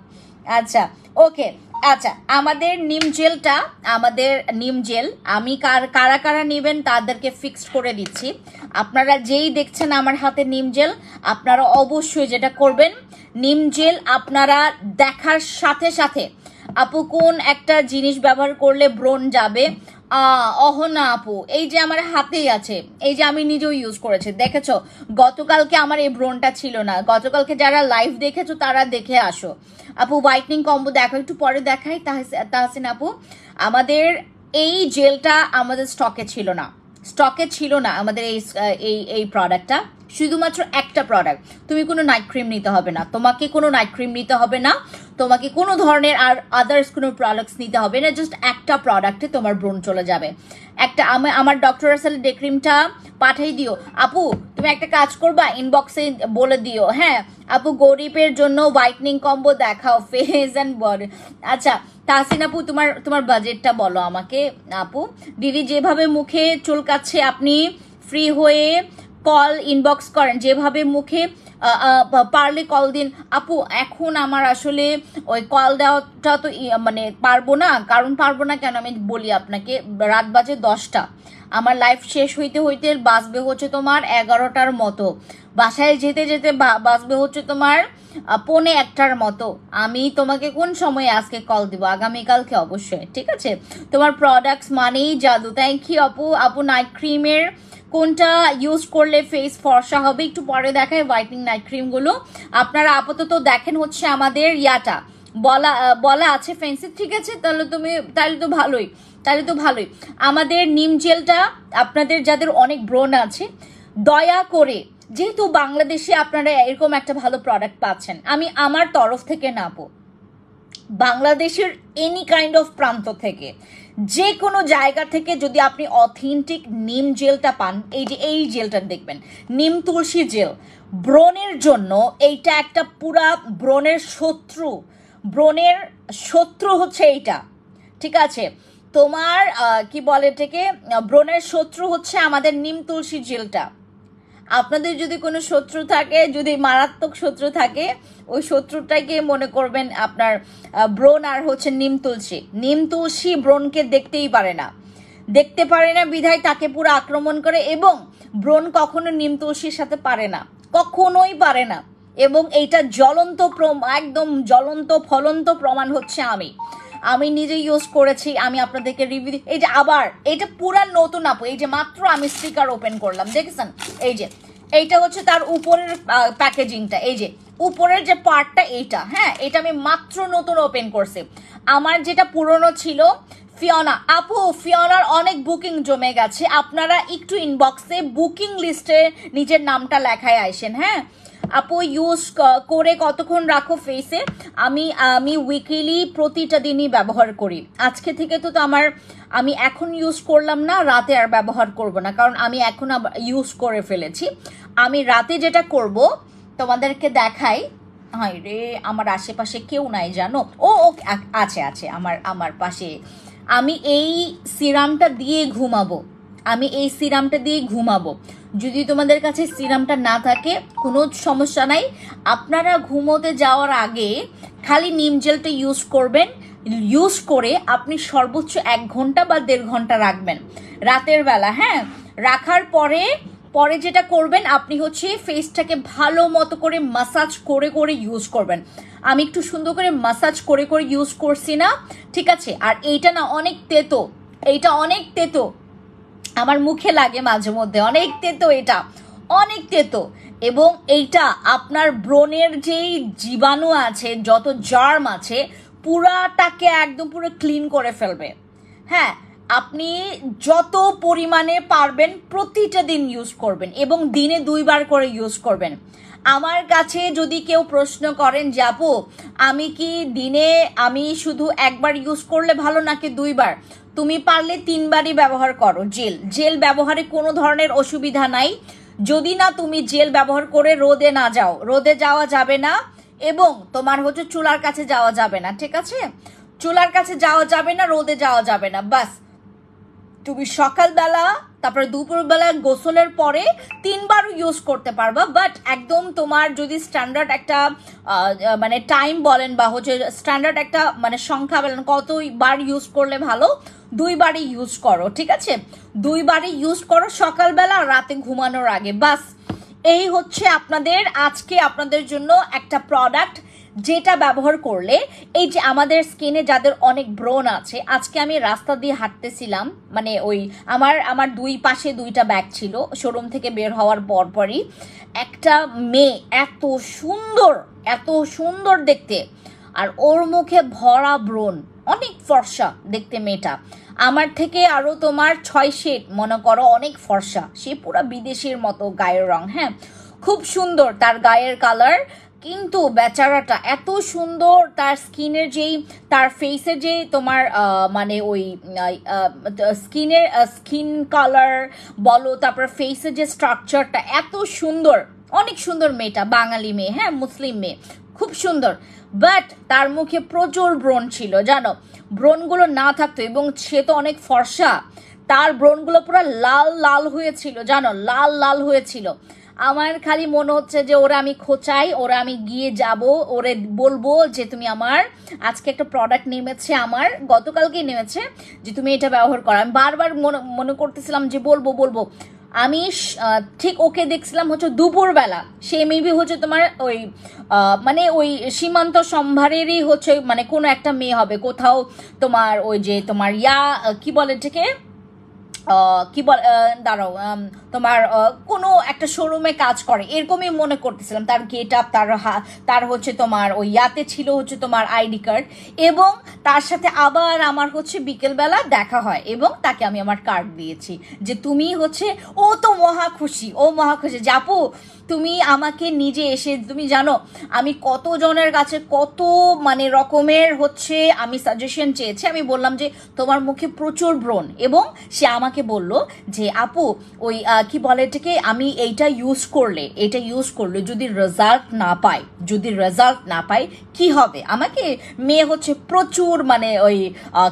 A: আচ্ছা ওকে, আচ্ছা আমাদের নিম জেল আমি কারা কারা নেবেন তাদেরকে ফিক্সড করে দিচ্ছি। আপনারা যেই দেখছেন আমার হাতে নিম জেল, আপনারা অবশ্যই যেটা করবেন, নিম জেল আপনারা দেখার সাথে সাথে আপু কোন একটা জিনিস ব্যবহার করলে ব্রণ যাবে, অহনা আপু এই যে আমার হাতেই আছে, এই যে আমি নিজেও ইউজ করেছি, দেখেছো। গতকালকে আমার এই ব্রণটা ছিল না, গতকালকে যারা লাইভ দেখেছো তারা দেখে আসো। আপু হোয়াইটনিং কম্বো দেখো, একটু পরে দেখাই তাহসিন আপু। আমাদের এই জেলটা আমাদের স্টকে ছিল না আমাদের এই প্রোডাক্টটা, শুধুমাত্র একটা প্রোডাক্ট। তুমি কোনো নাইট ক্রিম নিতে হবে না, তোমাকে কোনো ধরনের আর আদার্স কোনো প্রোডাক্টস নিতে হবে না, জাস্ট একটা প্রোডাক্টে তোমার ব্রণ চলে যাবে। আমার ডক্টর রাসেল ডে ক্রিমটা পাঠাই দিও আপু। তুমি একটা কাজ করবা, ইনবক্সে বলে দিও, হ্যাঁ আপু গরিবের জন্য হোয়াইটনিং কম্বো দেখাও, ফেস অ্যান্ড বডি। আচ্ছা তাহসিন আপু তোমার বাজেটটা বলো আমাকে। আপু দিদি যেভাবে মুখে চুলকাচ্ছে, আপনি ফ্রি হয়ে কল ইনবক্স করেন, যেভাবে মুখে পারলে কল দিন আপু। এখন আমার আসলে ওই কল দেওয়াটা তো মানে পারবো না কেন আমি বলি আপনাকে, রাত বাজে 10টা, আমার লাইফ শেষ হইতে বাজবে হচ্ছে তোমার 11টার মতো, বাসায় যেতে বাজবে হচ্ছে তোমার 1:45টার মতো। আমি তোমাকে কোন সময়ে আজকে কল দিব? আগামীকালকে অবশ্যই, ঠিক আছে। তোমার প্রোডাক্টস মানেই জাদু। থ্যাংক ইউ আপু। নাইট ক্রিমের কোনটা ইউজ করলে ফেস ফর্সা হবে একটু পরে দেখায়, হোয়াইটনিং নাইট ক্রিমগুলো। আপনারা আপাতত দেখেন হচ্ছে আমাদের ইয়াটা বলা আছে ফেন্সি, ঠিক আছে। তাহলে তো ভালোই। আমাদের নিম জেলটা আপনাদের যাদের অনেক ব্রণ আছে, দয়া করে যেহেতু বাংলাদেশে আপনারা এরকম একটা ভালো প্রোডাক্ট পাচ্ছেন, আমি আমার তরফ থেকে নাপো বাংলাদেশের এনি কাইন্ড অফ প্রান্ত থেকে, যে কোনো জায়গা থেকে যদি আপনি অথেন্টিক নিম জেলটা পান, এই যে এই জেলটা দেখবেন, নিম তুলসী জেল, ব্রণের জন্য এইটা একটা পুরা ব্রণের শত্রু, ব্রণের শত্রু হচ্ছে এইটা, ঠিক আছে? তোমার কি বলে এটাকে, ব্রণের শত্রু হচ্ছে আমাদের নিম তুলসী জেলটা। আপনাদের যদি কোনো শত্রু থাকে, যদি মারাত্মক শত্রু থাকে, ওই শত্রুটাকে মনে করবেন আপনার ব্রণ আর হচ্ছে নিম তুলসী। নিম তুলসী ব্রণকে দেখতেই পারে না, দেখতে পারে না বিধায় তাকে পুরো আক্রমণ করে, এবং ব্রণ কখনো নিম তুলসীর সাথে পারে না, কখনোই পারে না। এবং এইটা জ্বলন্ত একদম জ্বলন্ত ফলন্ত প্রমাণ হচ্ছে আমি নিজে ইউজ করেছি, আমি আপনাদেরকে রিভিউ। এই যে আবার এটা পুরা নতুন আপু, এই যে মাত্র আমি স্টিকার ওপেন করলাম, দেখেছেন? এই যে এইটা হচ্ছে তার উপরের প্যাকেজিংটা, এই যে উপরের যে পার্টটা এইটা, হ্যাঁ এটা আমি মাত্র নতুন ওপেন করছি। আমার যেটা পুরনো ছিল ফিওনা আপু, ফিওনার অনেক বুকিং জমে গেছে, আপনারা একটু ইনবক্সে বুকিং লিস্টে নিজের নামটা লেখায় আইসেন। হ্যাঁ আপু, ইউজ করে কতক্ষণ রাখো ফেসে? আমি উইকলি প্রতিটা দিনই ব্যবহার করি। আজকে থেকে তো আমি এখন ইউজ করলাম না, রাতে আর ব্যবহার করব না, কারণ আমি এখন ইউজ করে ফেলেছি। আমি রাতে যেটা করব তোমাদেরকে দেখাই। হাই রে, আমার আশেপাশে কেউ নাই জানো। ও আছে আছে আমার পাশে। আমি এই সিরামটা দিয়ে ঘুমাবো। যদি তোমাদের কাছে সিরামটা না থাকে কোনো সমস্যা নাই, আপনারা ঘুমোতে যাওয়ার আগে খালি নিম জেলটা ইউজ করবেন। ইউজ করে আপনি সর্বোচ্চ 1 ঘন্টা বা 1.5 ঘন্টা রাখবেন রাতের বেলা। হ্যাঁ, রাখার পরে যেটা করবেন আপনি হচ্ছে ফেসটাকে ভালো মতো করে মাসাজ করে ইউজ করবেন। আমি একটু সুন্দর করে মাসাজ করে ইউজ করছি না, ঠিক আছে? আর এইটা না অনেক তেতো, এইটা অনেক তেতো, আমার মুখে লাগে মাঝে মধ্যে, অনেক তেতো, এটা অনেক তেতো। এবং এইটা আপনার ব্রণের যেই জীবাণু আছে, যত জার্ম আছে, পুরাটাকে একদম পুরো ক্লিন করে ফেলবে। হ্যাঁ, আপনি যত পরিমাণে পারবেন প্রতিটা দিন ইউজ করবেন, এবং দিনে 2 বার করে ইউজ করবেন। আমার কাছে যদি কেউ প্রশ্ন করেন যে আপু আমি কি দিনে আমি শুধু 1 বার ইউজ করলে ভালো নাকি 2 বার, তুমি পারলে 3 বারই ব্যবহার করো। জেল ব্যবহারে কোনো ধরনের অসুবিধা নাই, যদি না তুমি জেল ব্যবহার করে রোদে না যাও, রোদে যাওয়া যাবে না, এবং তোমার হচ্ছে চুলার কাছে যাওয়া যাবে না, ঠিক আছে? চুলার কাছে যাওয়া যাবে না, রোদে যাওয়া যাবে না, বাস তুমি সকালবেলা তারপরে দুপুরবেলা গোসলের পরে 3 বারও ইউজ করতে পারবা। বাট একদম তোমার যদি স্ট্যান্ডার্ড একটা মানে টাইম বলেন বা হচ্ছে স্ট্যান্ডার্ড একটা মানে সংখ্যা বলেন কতবার ইউজ করলে ভালো, 2 বারই ইউজ করো, ঠিক আছে? 2 বারই ইউজ করো, সকালবেলা আর রাতে ঘুমানোর আগে। বাস এই হচ্ছে আজকে আপনাদের জন্য একটা প্রোডাক্ট, যেটা ব্যবহার করলে এই যে আমাদের স্কিনে যাদের অনেক ব্রণ আছে, আজকে আমি রাস্তা দিয়ে হাঁটতেছিলাম, মানে ওই আমার 2 পাশে 2টা ব্যাগ ছিল, শোরুম থেকে বের হওয়ার পরই একটা মেয়ে এত সুন্দর দেখতে, আর ওর মুখে ভরা ব্রণ, অনেক ফর্সা দেখতে মেয়েটা, আমার থেকে আরো তোমার 6 শেড মনে করো অনেক ফর্সা, সে পুরো বিদেশির মতো গায়ের রং। হ্যাঁ, খুব সুন্দর তার গায়ের কালার, কিন্তু বেচারাটা এত সুন্দর, তার স্কিনের তার ফেসের যে তোমার মানে ওই স্কিন কালার বলো, তারপর ফেসের যে স্ট্রাকচারটা এত সুন্দর, অনেক সুন্দর মেয়েটা, বাঙালি মেয়ে, হ্যাঁ মুসলিম মেয়ে, খুব সুন্দর। বাট তার মুখে প্রচুর ব্রণ ছিল জানো, ব্রণগুলো না থাকতো, এবং সে তো অনেক ফর্সা, তার ব্রণগুলো পুরো লাল লাল হয়েছিল জানো, লাল লাল হয়েছিল। আমার খালি মনে হচ্ছে যে ওরা আমি খোঁচাই, ওরা আমি গিয়ে যাব, ওরে বলবো যে তুমি আমার আজকে একটা প্রোডাক্ট নেমেছে, আমার গতকালকেই নেমেছে, যে তুমি এটা ব্যবহার করো। আমি বারবার মনে করতেছিলাম যে বলবো, আমি ঠিক ওকে দেখছিলাম হচ্ছে দুপুরবেলা, সে মেবি হচ্ছে তোমার ওই মানে ওই সীমান্ত সম্ভারেরই হচ্ছে মানে কোনো একটা মেয়ে হবে, কোথাও তোমার ওই যে তোমার কি বলে এটাকে কি বল দাঁড়াও তোমার কোনো একটা শোরুমে কাজ করে, এরকমই মনে করতেছিলাম। তার গেট আপ, তার হচ্ছে তোমার ওই ছিল হচ্ছে তোমার আইডি কার্ড, এবং তার সাথে আবার আমার হচ্ছে বিকেলবেলা দেখা হয়, এবং তাকে আমি আমার কার্ড দিয়েছি যে তুমি হচ্ছে, ও তো মহা খুশি যে আপু তুমি আমাকে নিজে এসে, তুমি জানো আমি কতজনের কাছে কত মানে রকমের হচ্ছে আমি সাজেশন চেয়েছি। আমি বললাম যে তোমার মুখে প্রচুর ব্রণ, এবং সে আমাকে বলল যে আপু ওই কি বলে এটাকে, আমি এটা ইউজ করলে যদি রেজাল্ট না পাই কি হবে। আমাকে মেয়ে হচ্ছে প্রচুর মানে ওই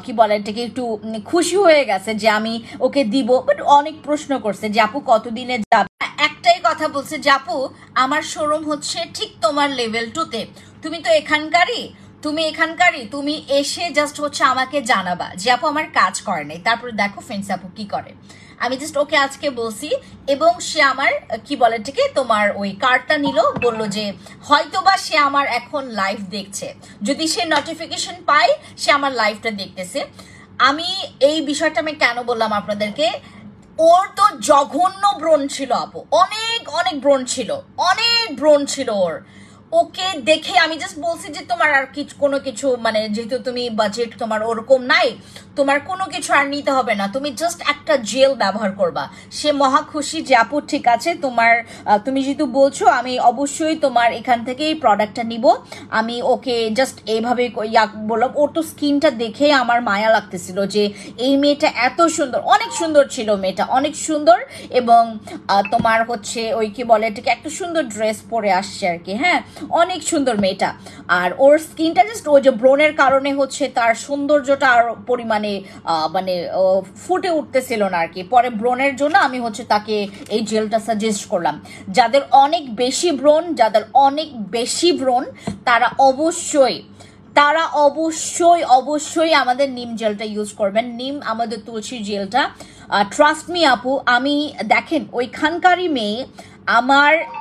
A: কি বলে এটাকে একটু খুশি হয়ে গেছে যে আমি ওকে দিব, বাট অনেক প্রশ্ন করছে যে আপু কতদিনে যাবে। একটাই কথা বলছে যে আপু আমার শোরুম হচ্ছে ঠিক তোমার লেভেল 2-তে, তুমি তো এখানকারই, তুমি এসে জাস্ট হচ্ছে আমাকে জানাবা যে আপু আমার কাজ করে নাই। তারপরে দেখো ফ্রেন্ডস আপু কি করে। আমি জাস্ট ওকে আজকে বলছি, এবং সে আমার কি বলে এটাকে তোমার ওই কার্ডটা নিল, বললো যে হয়তোবা সে আমার এখন লাইভ দেখছে, যদি সে নোটিফিকেশন পায় সে আমার লাইভটা দেখতেছে। আমি এই বিষয়টা আমি কেন বললাম আপনাদেরকে, ওর তো জঘন্য ব্রণ ছিল আপু, অনেক অনেক ব্রণ ছিল ওর। ওকে দেখে আমি জাস্ট বলছি যে তোমার আর কোনো কিছু মানে যেহেতু তুমি বাজেট তোমার ওরকম নাই, তোমার কোনো কিছু আর নিতে হবে না, তুমি জাস্ট একটা জেল ব্যবহার করবা। সে মহা খুশি যে আপু ঠিক আছে তোমার, তুমি যেহেতু বলছো আমি অবশ্যই তোমার এখান থেকেই প্রোডাক্টটা নিব। আমি ওকে জাস্ট এইভাবে বললাম। ওর তো স্কিনটা দেখে আমার মায়া লাগতেছিল যে এই মেয়েটা এত সুন্দর, অনেক সুন্দর ছিল মেয়েটা, অনেক সুন্দর, এবং তোমার হচ্ছে ওই কি বলে এটাকে একটা সুন্দর ড্রেস পরে আসছে আর কি। হ্যাঁ, অনেক সুন্দর মেয়েটা। আর ওর স্কিনটা জাস্ট ওই যে ব্রণের কারণে হচ্ছে তার সৌন্দর্যটা আর পরিমাণে মানে ফুটে উঠতেছিল না আর কি। পরে ব্রণের জন্য আমি হচ্ছে তাকে এই জেলটা সাজেস্ট করলাম। যাদের অনেক বেশি ব্রণ তারা অবশ্যই আমাদের নিম জেলটা ইউজ করবেন, আমাদের তুলসী জেলটা। ট্রাস্ট মি আপু, আমি দেখেন ওইখানকারই মেয়ে,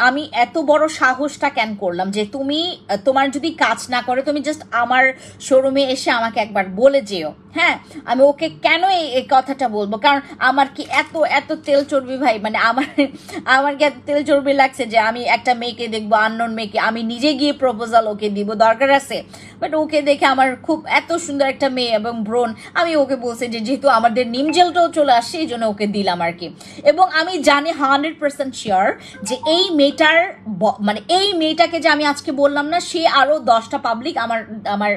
A: আমি এত বড় সাহসটা কেন করলাম যে তোমার যদি কাজ না করে তুমি জাস্ট আমার শোরুমে এসে আমাকে একবার বলে যেও। হ্যাঁ, আমি ওকে কেন এই কথাটা বলবো, কারণ আমার কি এত তেল চর্বি ভাই, মানে আমার কি এত তেল চর্বি লাগছে যে আমি একটা মেয়েকে দেখবো, আননোন মেয়েকে, আমি নিজে গিয়ে প্রপোজাল ওকে দিব, দরকার আছে? বাট ওকে দেখে আমার খুব এত সুন্দর একটা মেয়ে এবং ব্রণ, আমি ওকে বলছি যে যেহেতু আমাদের নিম জেলটাও চলে আসছে এই জন্য ওকে দিলাম আর কি। এবং আমি জানি 100% শিওর যে এই মেয়েটাকে যে আমি আজকে বললাম না, সে আরো 10টা পাবলিক আমার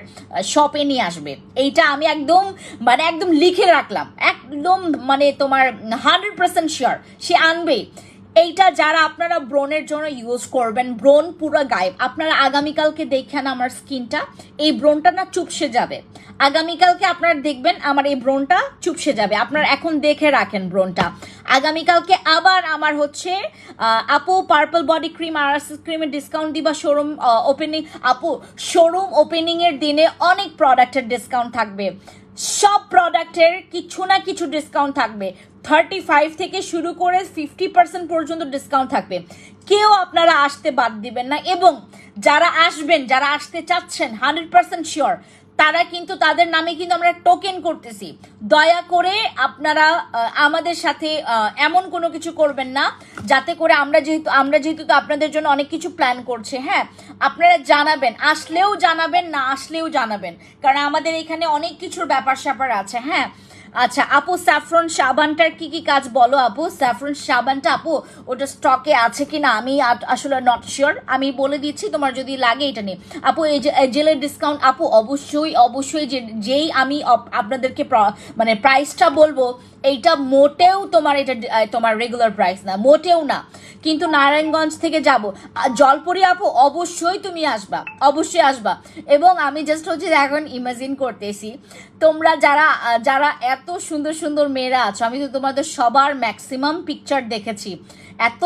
A: শপে নিয়ে আসবে। এইটা আমি একদম লিখে রাখলাম, একদম মানে তোমার 100% শিওর সে আনবে। এইটা যারা আপনারা ব্রণের জন্য ইউজ করবেন, ব্রণ পুরো গায়েব, আপনারা আগামীকালকে দেখেন আমার স্কিনটা, এই ব্রণটা না চুপসে যাবে। আগামীকালকে আপনারা দেখবেন আমার এই ব্রণটা চুপসে যাবে। আপনারা এখন দেখে রাখেন ব্রণটা। আগামীকালকে আবার আমার হচ্ছে আপু পার্পল বডি ক্রিম আর ক্রিমের ডিসকাউন্ট দিবা শোরুম ওপেনিং। আপু শোরুম ওপেনিং এর দিনে অনেক প্রোডাক্টের ডিসকাউন্ট থাকবে, সব প্রোডাক্টের কিছু না কিছু ডিসকাউন্ট থাকবে। 35 থেকে শুরু করে 50% পর্যন্ত ডিসকাউন্ট থাকবে। কেউ আপনারা আসতে বাদ দিবেন না। এবং যারা আসতে চাচ্ছেন 100% শিওর, তারা কিন্তু তাদের নামে কিন্তু আমরা টোকেন করতেছি। দয়া করে আপনারা আমাদের সাথে এমন কোনো কিছু করবেন না যাতে করে আমরা যেহেতু তো আপনাদের জন্য অনেক কিছু প্ল্যান করছে। হ্যাঁ, আপনারা জানাবেন, আসলেও জানাবেন, না আসলেও জানাবেন, কারণ আমাদের এখানে অনেক কিছুর ব্যাপার স্যাপার আছে। হ্যাঁ, আচ্ছা আপু স্যাফরন সাবানটার কি কাজ বলো আপু। স্যাফরন সাবানটা আপু ওটা স্টকে আছে কিনা আমি আসলে নট শিওর, আমি বলে দিচ্ছি তোমার যদি লাগে এটা নিয়ে। আপু এই যে জেলের ডিসকাউন্ট আপু অবশ্যই যেই আমি আপনাদেরকে মানে প্রাইসটা বলবো, এইটা মোটেও তোমার রেগুলার প্রাইস না, মোটেও না। কিন্তু নারায়ণগঞ্জ থেকে যাব জলপরি আপু অবশ্যই তুমি অবশ্যই আসবা। এবং আমি জাস্ট হচ্ছে এখন ইমাজিন করতেছি তোমরা যারা এত সুন্দর মেয়েরা আছো, আমি তো তোমাদের সবার ম্যাক্সিমাম পিকচার দেখেছি, এত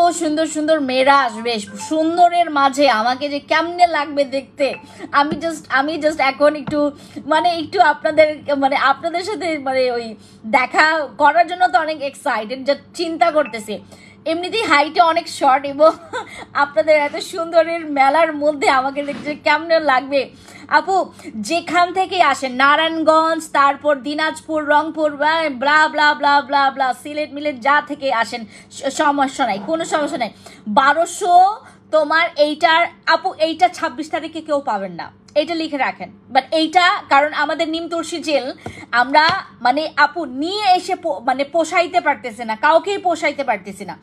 A: সুন্দর মেয়েরা আসবে, সুন্দরের মাঝে আমাকে যে কেমনে লাগবে দেখতে। আমি জাস্ট এখন একটু আপনাদের সাথে ওই দেখা করার জন্য তো অনেক এক্সাইটেড, যা চিন্তা করতেছি। এমনিতেই হাইটে অনেক শর্ট, এবং আপনাদের এত সুন্দরের মেলার মধ্যে আমাকে দেখতে কেমন লাগবে। আপু যেখান থেকে আসেন, নারায়ণগঞ্জ, তারপর দিনাজপুর, রংপুর, ব্লা ব্লা ব্লা ব্লা ব্লা, সিলেট মিলেট যা থেকে আসেন, সমস্যা নাই, কোনো সমস্যা নাই। 1200 তোমার এইটার আপু, এইটা 26 তারিখে কেউ পাবেন না, এটা লিখে রাখেন। বাট এইটা কারণ আমাদের নিম তুলসী জেল আমরা আপু নিয়ে এসে পোষাইতে পারতেছে না, কাউকেই পোষাইতে পারতেছি না।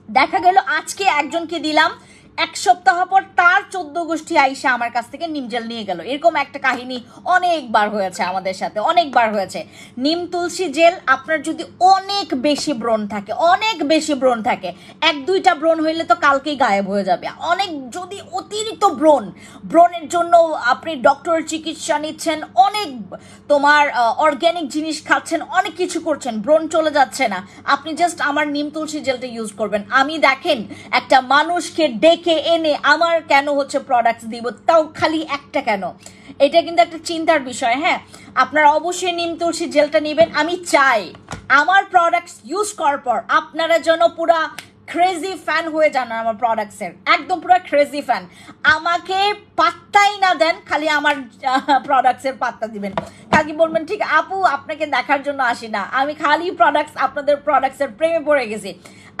A: দেখা গেল আজকে একজনকে দিলাম, এক সপ্তাহ পর তার 14 গোষ্ঠী আইসা আমার কাছ থেকে নিম জেল নিয়ে গেল। এরকম একটা কাহিনী অনেকবার হয়েছে আমাদের সাথে, অনেকবার হয়েছে। নিম তুলসী জেল আপনার যদি অনেক বেশি ব্রণ থাকে, অনেক বেশি ব্রণ থাকে, 1-2টা ব্রণ হইলে তো কালকেই গায়েব হয়ে যাবে। অনেক যদি অতিরিক্ত ব্রণের জন্য আপনি ডক্টরের চিকিৎসা নিচ্ছেন, অনেক তোমার অর্গ্যানিক জিনিস খাচ্ছেন, অনেক কিছু করছেন, ব্রণ চলে যাচ্ছে না, আপনি জাস্ট আমার নিম তুলসী জেলটা ইউজ করবেন। আমি দেখেন একটা মানুষকে ডেকে এনে আমার কেন হচ্ছে প্রোডাক্টস দিব, তাও খালি একটা কেন, এটা কিন্তু একটা চিন্তার বিষয়। হ্যাঁ, আপনারা অবশ্যই নিম তুলসী জেলটা নেবেন। আমি চাই আমার প্রোডাক্টস ইউজ করার পর আপনারা যেন পুরা ক্রেজি ফ্যান হয়ে যান আমার প্রোডাক্টসের, একদম পুরো ক্রেজি ফ্যান। আমাকে পাত্তাই না দেন, খালি আমার প্রোডাক্টসের পাত্তা দিবেন। কাকি বলবেন ঠিক আপু আপনাকে দেখার জন্য আসি না, আমি খালি প্রোডাক্টস, আপনাদের প্রোডাক্টসের প্রেমে পড়ে গেছি।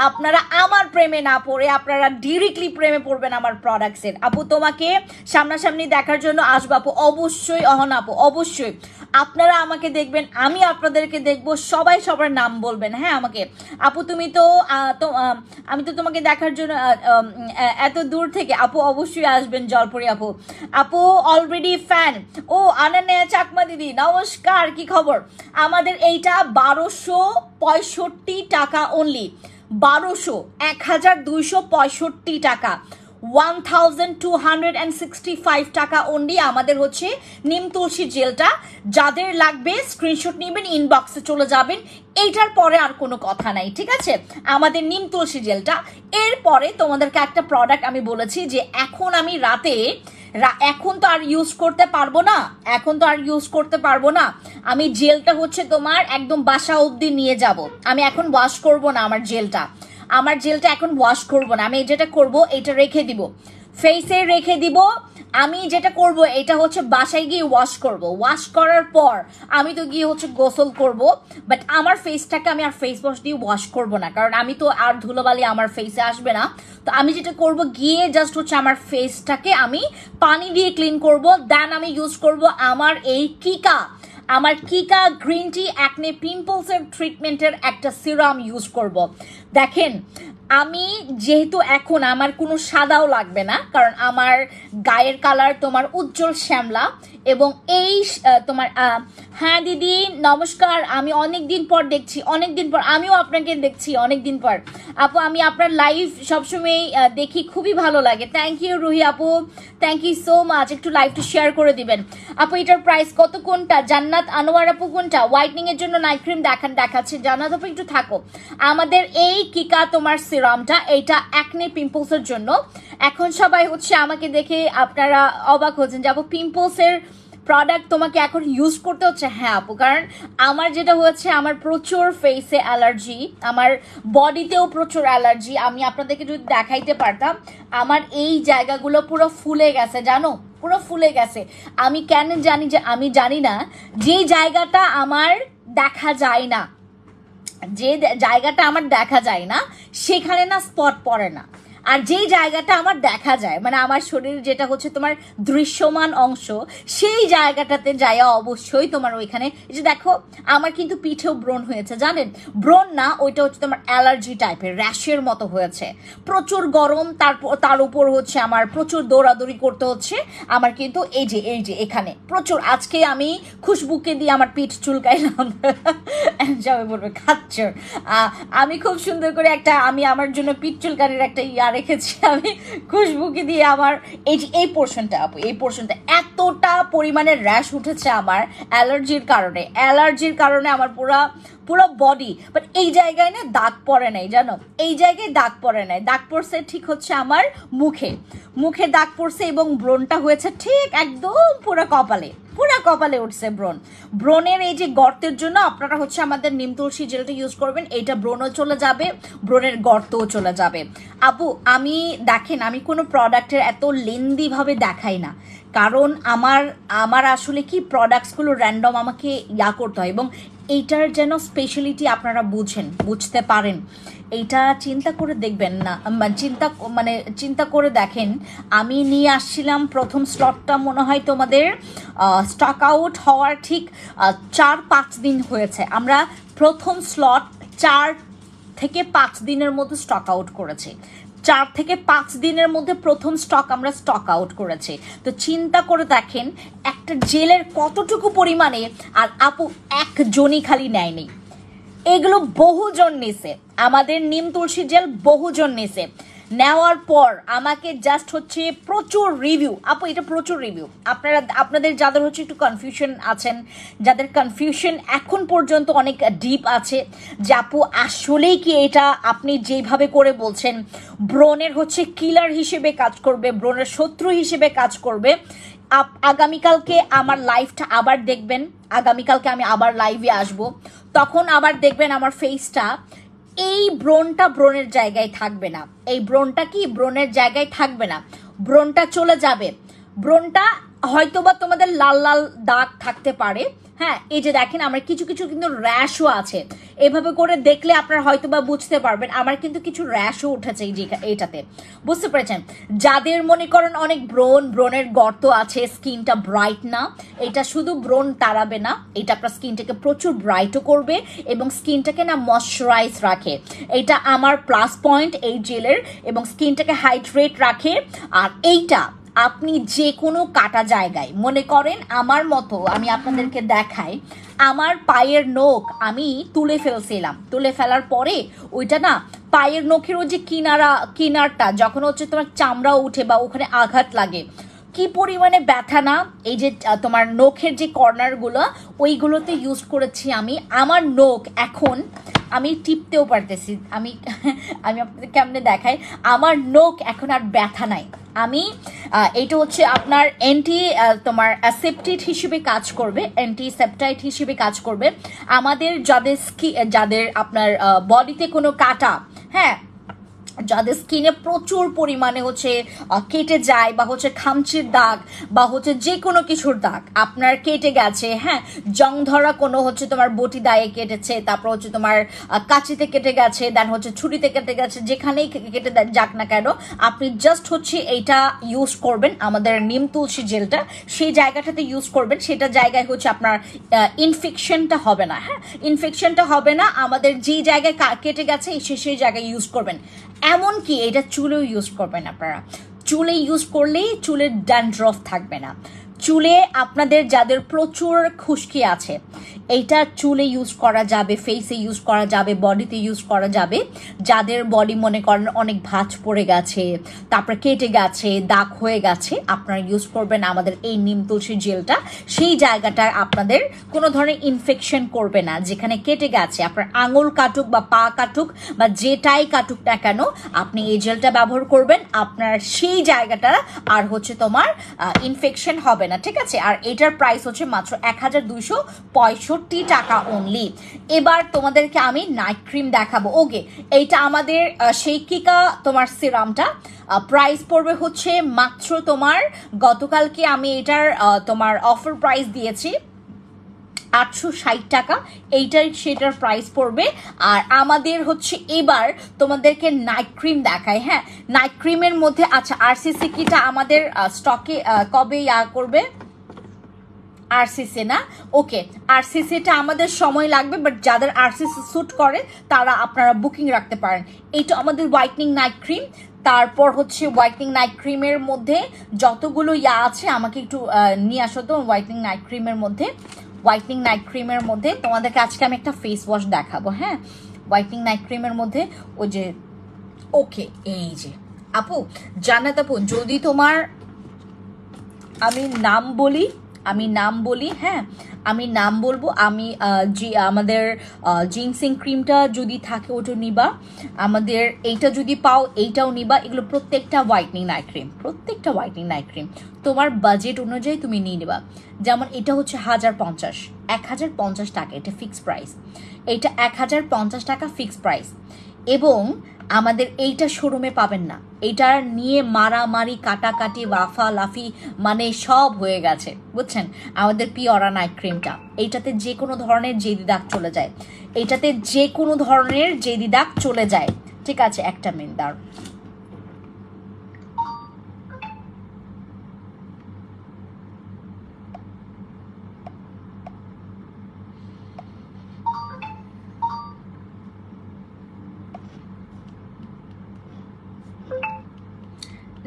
A: আপনারা আমার প্রেমে না পড়ে আপনারা ডিরেক্টলি প্রেমে পড়বেন আমার প্রোডাক্টসের। আপু তোমাকে সামনাসামনি দেখার জন্য আসবো আপু, অবশ্যই অহন আপু, অবশ্যই। আপনারা আমাকে দেখবেন, আমি আপনাদেরকে দেখবো, সবাই সবার নাম বলবেন। হ্যাঁ আমাকে, আপু তুমি তো আমি তো তোমাকে দেখার জন্য এত দূর থেকে, আপু অবশ্যই আসবেন জলপরি আপু। আপু অলরেডি ফ্যান। ও আনান্যা চাকমা দিদি নমস্কার, কি খবর? আমাদের এইটা 1265 টাকা অনলি, 1265 টাকা, 1265 টাকা অনলি আমাদের হচ্ছে নিম তুলসী জেলটা। যাদের লাগবে স্ক্রিনশট নেবেন, ইনবক্সে চলে যাবেন, এইটার পরে আর কোনো কথা নাই, ঠিক আছে? আমাদের নিম তুলসী জেলটা। এরপরে তোমাদেরকে একটা প্রোডাক্ট আমি বলেছি যে এখন আমি রাতে, এখন তো আর ইউজ করতে পারবো না, এখন তো আর ইউজ করতে পারবো না, আমি জেলটা হচ্ছে তোমার একদম বাসা অবধি নিয়ে যাব। আমি এখন ওয়াশ করব না আমার জেলটা, আমার জেলটা এখন ওয়াশ করব না। আমি যেটা করব এটা রেখে দিব, ফেসে রেখে দিব। আমি যেটা করব এটা হচ্ছে বাসায় গিয়ে ওয়াশ করব, ওয়াশ করার পর আমি তো গিয়ে হচ্ছে গোসল করব, বাট আমার ফেসটাকে আমি আর ফেস ওয়াশ দিয়ে ওয়াশ করব না, কারণ আমি তো আর ধুলোবালি আমার ফেসে আসবে না। তো আমি যেটা করব গিয়ে জাস্ট হচ্ছে আমার ফেসটাকে আমি পানি দিয়ে ক্লিন করব, দেন আমি ইউজ করব আমার এই কিকা গ্রিন টি অ্যাকনে পিম্পলসের ট্রিটমেন্টের একটা সিরাম ইউজ করব। দেখেন আমি যেহেতু এখন আমার কোনো সাদাও লাগবে না, কারণ আমার গায়ের কালার তোমার উজ্জ্বল শ্যামলা, এবং এই তোমার হ্যাঁ দিদি নমস্কার, আমি অনেক দিন পর দেখছি, অনেক দিন পর আমিও আপনাকে দেখছি, অনেক দিন পর আপু। আমি আপনার লাইভ সবসময় দেখি, খুবই ভালো লাগে। থ্যাংক ইউ রুহি আপু, থ্যাংক ইউ সো মাচ। একটু লাইভটা শেয়ার করে দিবেন আপু। এটার প্রাইস কত কোনটা? জান্নাত আনোয়ার আপু কোনটা? হোয়াইটনিং এর জন্য নাইট ক্রিম দেখাচ্ছে। জান্নাত আপু একটু থাকো। আমাদের এই কিকা তোমার সিরামটা, এইটা অ্যাকনে পিম্পলসের জন্য। এখন সবাই হচ্ছে আমাকে দেখে আপনারা অবাক হচ্ছেন যে আপু পিম্পলসের প্রোডাক্ট তোমাকে এখন ইউজ করতে হচ্ছে। হ্যাঁ আপু, কারণ আমার যেটা হচ্ছে আমার প্রচুর ফেসে অ্যালার্জি, আমার বডিতেও প্রচুর অ্যালার্জি। আমি আপনাদেরকে যদি দেখাইতে পারতাম, আমার এই জায়গাগুলো পুরো ফুলে গেছে, জানো, পুরো ফুলে গেছে। আমি কেন জানি যে আমি জানি না, যে জায়গাটা আমার দেখা যায় না, যে জায়গাটা আমার দেখা যায় না সেখানে না স্পট পড়ে না, আর যেই জায়গাটা আমার দেখা যায়, মানে আমার শরীর যেটা হচ্ছে তোমার দৃশ্যমান অংশ, সেই জায়গাটাতে যাইয়া অবশ্যই তোমার ওইখানে, এই যে দেখো আমার কিন্তু পিঠেও ব্রণ হয়েছে, জানেন? ব্রণ না, ওইটা হচ্ছে তোমার অ্যালার্জি টাইপের, র্যাশের মতো হয়েছে। প্রচুর গরম, তার উপর হচ্ছে আমার প্রচুর দৌড়াদৌড়ি করতে হচ্ছে। আমার কিন্তু এই যে এখানে প্রচুর, আজকে আমি খুশবুকে দিয়ে আমার পিঠ চুলকাইলাম সবাই বলবে খাচ্ছর। আমি খুব সুন্দর করে একটা, আমি আমার জন্য পিঠ চুলকানির একটা রেখেছি আমি খুশবুকে দিয়ে। আমার এই পোর্শনটা আপু, এই পোর্শনটা এতটা পরিমাণে র্যাশ উঠেছে আমার অ্যালার্জির কারণে আমার পুরো বডি, বাট এই জায়গায় না দাগ পড়ে নাই, জানো, এই জায়গায় দাগ পড়ে নাই। দাগ পড়ছে ঠিক হচ্ছে আমার মুখে দাগ পড়ছে, এবং ব্রণটা হয়েছে ঠিক একদম পুরো কপালে উঠছে ব্রণের এই যে গর্তের জন্য আপনারা হচ্ছে আমাদের নিম তুলসী জেলটা ইউজ করবেন, এইটা ব্রণও চলে যাবে, ব্রণের গর্তও চলে যাবে। আপু আমি দেখেন, আমি কোনো প্রোডাক্টের এত লেন্দি ভাবে দেখাই না, কারণ আমার আসলে কি প্রোডাক্টসগুলো র্যান্ডম আমাকে করতে হয়, এবং এইটার যেন স্পেশালিটি আপনারা বুঝতে পারেন। এইটা চিন্তা করে দেখবেন না, চিন্তা করে দেখেন। আমি নিয়ে আসছিলাম প্রথম স্লটটা মনে হয় তোমাদের স্টক আউট হওয়ার ঠিক 4-5 দিন হয়েছে। আমরা প্রথম স্লট থেকে 5 দিনের মধ্যে স্টক আউট করেছে। 4 থেকে 5 দিনের মধ্যে প্রথম স্টক আমরা স্টক আউট করেছি। তো চিন্তা করে দেখেন একটা জেলের কতটুকু পরিমাণে, আর আপু একজনই খালি নেয়নি, এগুলো বহুজন নিছে, আমাদের নিম তুলসী জেল বহুজন নিছে। নেওয়ার পর আমাকে জাস্ট হচ্ছে প্রচুর রিভিউ, আপু এটা প্রচুর রিভিউ। আপনাদের যাদের হচ্ছে একটু কনফিউশন আছেন, যাদের কনফিউশন এখন পর্যন্ত অনেক ডিপ আছে যে আপু আসলেই কি এটা আপনি যেভাবে করে বলছেন ব্রণের হচ্ছে কিলার হিসেবে কাজ করবে, ব্রণের শত্রু হিসেবে কাজ করবে। আগামীকালকে আমার লাইভটা আবার দেখবেন, আগামীকালকে আমি আবার লাইভে আসব, তখন আবার দেখবেন আমার ফেসটা, এই ব্রণটা ব্রণের জায়গায় থাকবে না, এই ব্রণটা কি ব্রণের জায়গায় থাকবে না, ব্রণটা চলে যাবে। ব্রণটা হয়তোবা তোমাদের লাল লাল দাগ থাকতে পারে, হ্যাঁ এই যে দেখেন আমার কিছু কিছু কিন্তু র্যাশও আছে, এভাবে করে দেখলে আপনারা হয়তোবা বুঝতে পারবেন আমার কিন্তু কিছু র্যাশও উঠেছে এই যে এইটাতে, বুঝতে পেরেছেন। যাদের মনে করেন অনেক ব্রণের গর্ত আছে, স্কিনটা ব্রাইট না, এটা শুধু ব্রণ তাড়াবে না, এটা আপনার স্কিনটাকে প্রচুর ব্রাইটও করবে এবং স্কিনটাকে না ময়শ্চারাইজ রাখে, এটা আমার প্লাস পয়েন্ট এই জেলের, এবং স্কিনটাকে হাইড্রেট রাখে। আর এইটা আপনি যে কোনো কাটা জায়গায়, মনে করেন আমার মতো, আমি আপনাদেরকে দেখাই, আমার পায়ের নখ আমি তুলে ফেলছিলাম, তুলে ফেলার পরে ওইটা না পায়ের নখের ওই যে কিনারটা যখন হচ্ছে তোমার চামড়া উঠে বা ওখানে আঘাত লাগে, কি পরিমাণে ব্যথা না, এই যে তোমার নখের যে কর্নারগুলো ওইগুলোতে ইউজ করেছি আমি, আমার নখ এখন আমি টিপতেও পারতেছি, আমি আপনাদের কেমনে দেখাই, আমার নখ এখন আর ব্যথা নাই। আমি এটা হচ্ছে আপনার তোমার অ্যাসেপ্টিড হিসেবে কাজ করবে, অ্যান্টিসেপ্টাইড হিসেবে কাজ করবে। আমাদের যাদের আপনার বডিতে কোনো কাটা, হ্যাঁ যাদের স্কিনে প্রচুর পরিমাণে হচ্ছে কেটে যায় বা হচ্ছে খামচির দাগ বা হচ্ছে যে কোনো কিছুর দাগ আপনার কেটে গেছে, হ্যাঁ জং ধরা কোনো হচ্ছে তোমার বটি দায়ে কেটেছে, তারপর হচ্ছে তোমার কাঁচিতে কেটে গেছে, দেন হচ্ছে ছুরিতে কেটে গেছে, যেখানেই কেটে যাক না কেন আপনি জাস্ট হচ্ছে এইটা ইউজ করবেন, আমাদের নিম তুলসী জেলটা সেই জায়গাটাতে ইউজ করবেন, সেটা জায়গায় হচ্ছে আপনার ইনফেকশনটা হবে না, হ্যাঁ ইনফেকশনটা হবে না, আমাদের যেই জায়গায় কেটে গেছে সেই জায়গায় ইউজ করবেন। এমনকি এটা চুলেও ইউজ করবেন আপনারা, চুলে ইউজ করলেই চুলের ড্যান্ড্রফ থাকবে না। চুলে আপনাদের যাদের প্রচুর খুশকি আছে এইটা চুলে ইউজ করা যাবে, ফেসে ইউজ করা যাবে, বডিতে ইউজ করা যাবে। যাদের বডি মনে করেন অনেক ভাঁজ পড়ে গেছে, তারপরে কেটে গেছে, দাগ হয়ে গেছে, আপনারা ইউজ করবেন আমাদের এই নিম তুলসী জেলটা, সেই জায়গাটা আপনাদের কোনো ধরনের ইনফেকশন করবে না, যেখানে কেটে গেছে আপনার আঙুল কাটুক বা পা কাটুক বা যেটাই কাটুক না কেন আপনি এই জেলটা ব্যবহার করবেন, আপনার সেই জায়গাটা আর হচ্ছে তোমার ইনফেকশন হবে না, ঠিক আছে। আর এটার প্রাইস হচ্ছে মাত্র 1265 টাকা অনলি। এবার তোমাদেরকে আমি নাইট ক্রিম দেখাবো। ওকে, এইটা আমাদের সেই কিকা তোমার সিরামটা প্রাইস পড়বে হচ্ছে মাত্র তোমার, গতকালকে আমি এটার তোমার অফার প্রাইস দিয়েছি 860 টাকা, এইটার সেটার প্রাইস পড়বে। আর আমাদের হচ্ছে এবার তোমাদেরকে নাইট ক্রিম দেখায়, হ্যাঁ নাইট ক্রিমের মধ্যে আচ্ছা আরসিসি কিটা আমাদের স্টকে কবে করবে, আরসিসি না, ওকে আরসিসিটা আমাদের সময় লাগবে, বাট যাদের আরসিসি স্যুট করে তারা আপনারা বুকিং রাখতে পারেন। এইটা আমাদের হোয়াইটনিং নাইট ক্রিম, তারপর হচ্ছে হোয়াইটনিং নাইট ক্রিমের মধ্যে যতগুলো আছে আমাকে একটু নিয়ে আসো তো, হোয়াইটনিং নাইট ক্রিমের মধ্যে, হোয়াইটনিং নাইট ক্রিমের মধ্যে তোমাদেরকে আজকে আমি একটা ফেস ওয়াশ দেখাবো, হ্যাঁ হোয়াইটনিং নাইট ক্রিমের মধ্যে ওই যে, ওকে এই যে আপু জান্নাত আপু, যদি তোমার আমি নাম বলি, হ্যাঁ আমি নাম বলবো, আমি আমাদের জিনসিং ক্রিমটা যদি থাকে ওটা নিবা, আমাদের এইটা যদি পাও এইটাও নিবা, এগুলো প্রত্যেকটা হোয়াইটনিং নাইট ক্রিম, প্রত্যেকটা হোয়াইটনিং নাইট ক্রিম তোমার বাজেট অনুযায়ী তুমি নিয়ে নেবা। যেমন এটা হচ্ছে 1050 টাকা, এটা ফিক্সড প্রাইস, এইটা 1050 টাকা ফিক্সড প্রাইস। এবং আমাদের এইটা শোরুমে পাবেন না, এইটা নিয়ে মারামারি কাটাকাটি লাফি মানে সব হয়ে গেছে বুঝছেন। আমাদের পিওরা নাইট ক্রিমটা, এইটাতে যে কোনো ধরনের জেদি দাগ চলে যায়, এইটাতে যে কোনো ধরনের জেদি দাগ চলে যায়, ঠিক আছে। একটা মিনিট দাঁড়,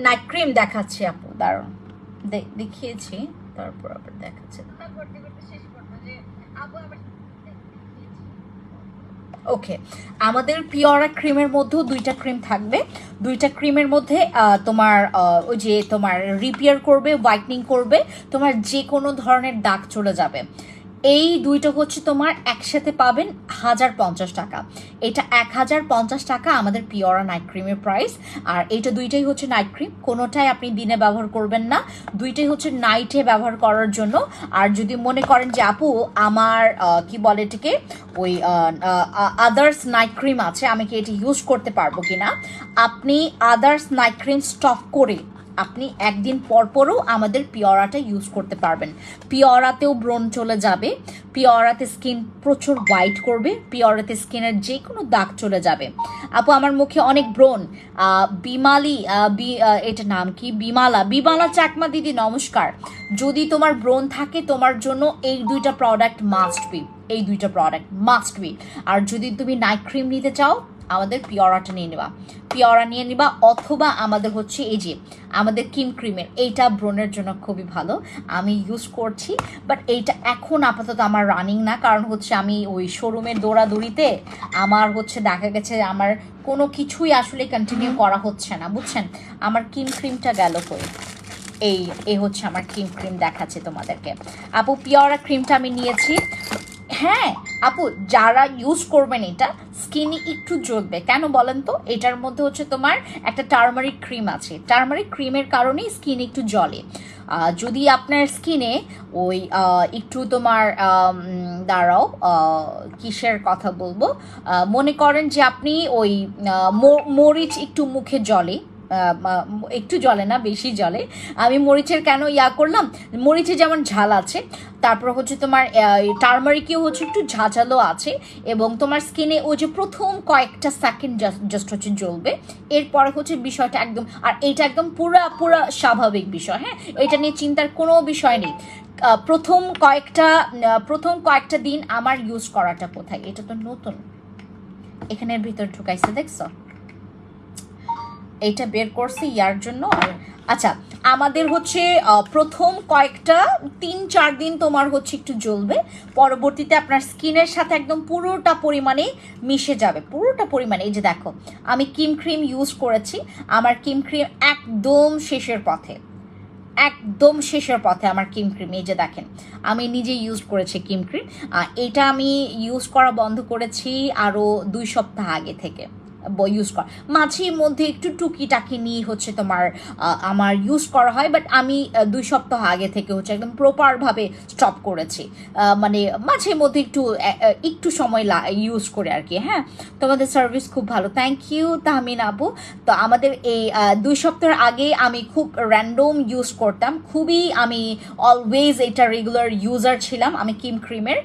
A: নাইট ক্রিম দেখাচ্ছি আপু, দাঁড়ান দেখিয়েছি, তারপর আবার দেখাচ্ছি। ওকে, আমাদের পিওরা ক্রিমের মধ্যেও দুইটা ক্রিম থাকবে। দুইটা ক্রিমের মধ্যে তোমার ওই যে তোমার রিপেয়ার করবে, হোয়াইটনিং করবে, তোমার যে কোনো ধরনের দাগ চলে যাবে। এই দুইটা হচ্ছে তোমার একসাথে পাবেন 1050 টাকা। এটা 1050 টাকা আমাদের পিওরা নাইট ক্রিমের প্রাইস। আর এইটা দুইটাই হচ্ছে নাইট ক্রিম, কোনোটাই আপনি দিনে ব্যবহার করবেন না, দুইটাই হচ্ছে নাইটে ব্যবহার করার জন্য। আর যদি মনে করেন যে আপু আমার কি বলে এটাকে ওই আদার্স নাইট ক্রিম আছে, আমি কি এটি ইউজ করতে পারবো কিনা, আপনি আদার্স নাইট ক্রিম স্টক করে আপনি একদিন পরপরও আমাদের পিওরাটা ইউজ করতে পারবেন। পিওরাতেও ব্রণ চলে যাবে, পিওরাতে স্কিন প্রচুর হোয়াইট করবে, পিওরাতে স্কিনের যে কোনো দাগ চলে যাবে। আপু আমার মুখে অনেক ব্রণ, বিমালি এটা নাম কি, বিমালা চাকমা দিদি নমস্কার। যদি তোমার ব্রণ থাকে তোমার জন্য এই দুইটা প্রোডাক্ট মাস্ট বি, এই দুইটা প্রোডাক্ট মাস্ট বি। আর যদি তুমি নাইট ক্রিম নিতে চাও আমাদের পিওরাটা নিয়ে নেবা, পিওরা নিয়ে নিবা, অথবা আমাদের হচ্ছে এই যে আমাদের কিম ক্রিমের এইটা ব্রণের জন্য খুবই ভালো, আমি ইউজ করছি। বাট এইটা এখন আপাতত আমার রানিং না, কারণ হচ্ছে আমি ওই শোরুমের দৌড়াদৌড়িতে আমার হচ্ছে দেখা গেছে আমার কোনো কিছুই আসলে কন্টিনিউ করা হচ্ছে না, বুঝছেন। আমার কিম ক্রিমটা গেল কই, এই হচ্ছে আমার কিম ক্রিম দেখাচ্ছে তোমাদেরকে। আপু পিওরা ক্রিমটা আমি নিয়েছি। হ্যাঁ আপু, যারা ইউজ করবেন এটা স্কিনে একটু জ্বলবে, কেন বলেন তো, এটার মধ্যে হচ্ছে তোমার একটা টার্মারিক ক্রিম আছে, টার্মারিক ক্রিমের কারণেই স্কিন একটু জ্বলে। যদি আপনার স্কিনে ওই একটু তোমার দাঁড়াও কিসের কথা বলবো, মনে করেন যে আপনি ওই মরিচ একটু মুখে জ্বলে, একটু জলে না বেশি জলে, আমি মরিচের কেন করলাম, মরিচে যেমন ঝাল আছে, তারপর হচ্ছে তোমার টার্মারিকেও হচ্ছে একটু ঝাঁঝালো আছে, এবং তোমার স্কিনে ওই যে প্রথম কয়েকটা সেকেন্ড জাস্ট হচ্ছে জ্বলবে, এরপরে হচ্ছে বিষয়টা একদম, আর এইটা একদম পুরা স্বাভাবিক বিষয়। হ্যাঁ, এটা নিয়ে চিন্তার কোনো বিষয় নেই। প্রথম কয়েকটা দিন আমার ইউজ করাটা কোথায়, এটা তো নতুন, এখানের ভিতর ঢুকাইছে দেখছো, এইটা বের করছি ইয়ার জন্য। আচ্ছা, আমাদের হচ্ছে প্রথম কয়েকটা 3-4 দিন তোমার হচ্ছে একটু জ্বলবে, পরবর্তীতে আপনার স্কিনের সাথে একদম পুরোটা পরিমাণে মিশে যাবে, পুরোটা পরিমাণে। এই যে দেখো আমি কিম ক্রিম ইউজ করেছি, আমার কিম ক্রিম একদম শেষের পথে, একদম শেষের পথে আমার কিম ক্রিম। এই যে দেখেন আমি নিজে ইউজ করেছি কিম ক্রিম, এটা আমি ইউজ করা বন্ধ করেছি আরও 2 সপ্তাহ আগে থেকে ইউজ করা, মাঝে মধ্যে একটু টুকিটাকি নিয়ে হচ্ছে তোমার আমার ইউজ করা হয়, বাট আমি 2 সপ্তাহ আগে থেকে হচ্ছে একদম প্রপারভাবে স্টপ করেছি, মানে মাঝে মধ্যে একটু সময় ইউজ করে আর কি। হ্যাঁ, তোমাদের সার্ভিস খুব ভালো, থ্যাংক ইউ তাহমিন আপু। তো আমাদের এই 2 সপ্তাহের আগে আমি খুব র্যান্ডম ইউজ করতাম, খুবই আমি অলওয়েজ এটা রেগুলার ইউজার ছিলাম আমি কিম ক্রিমের,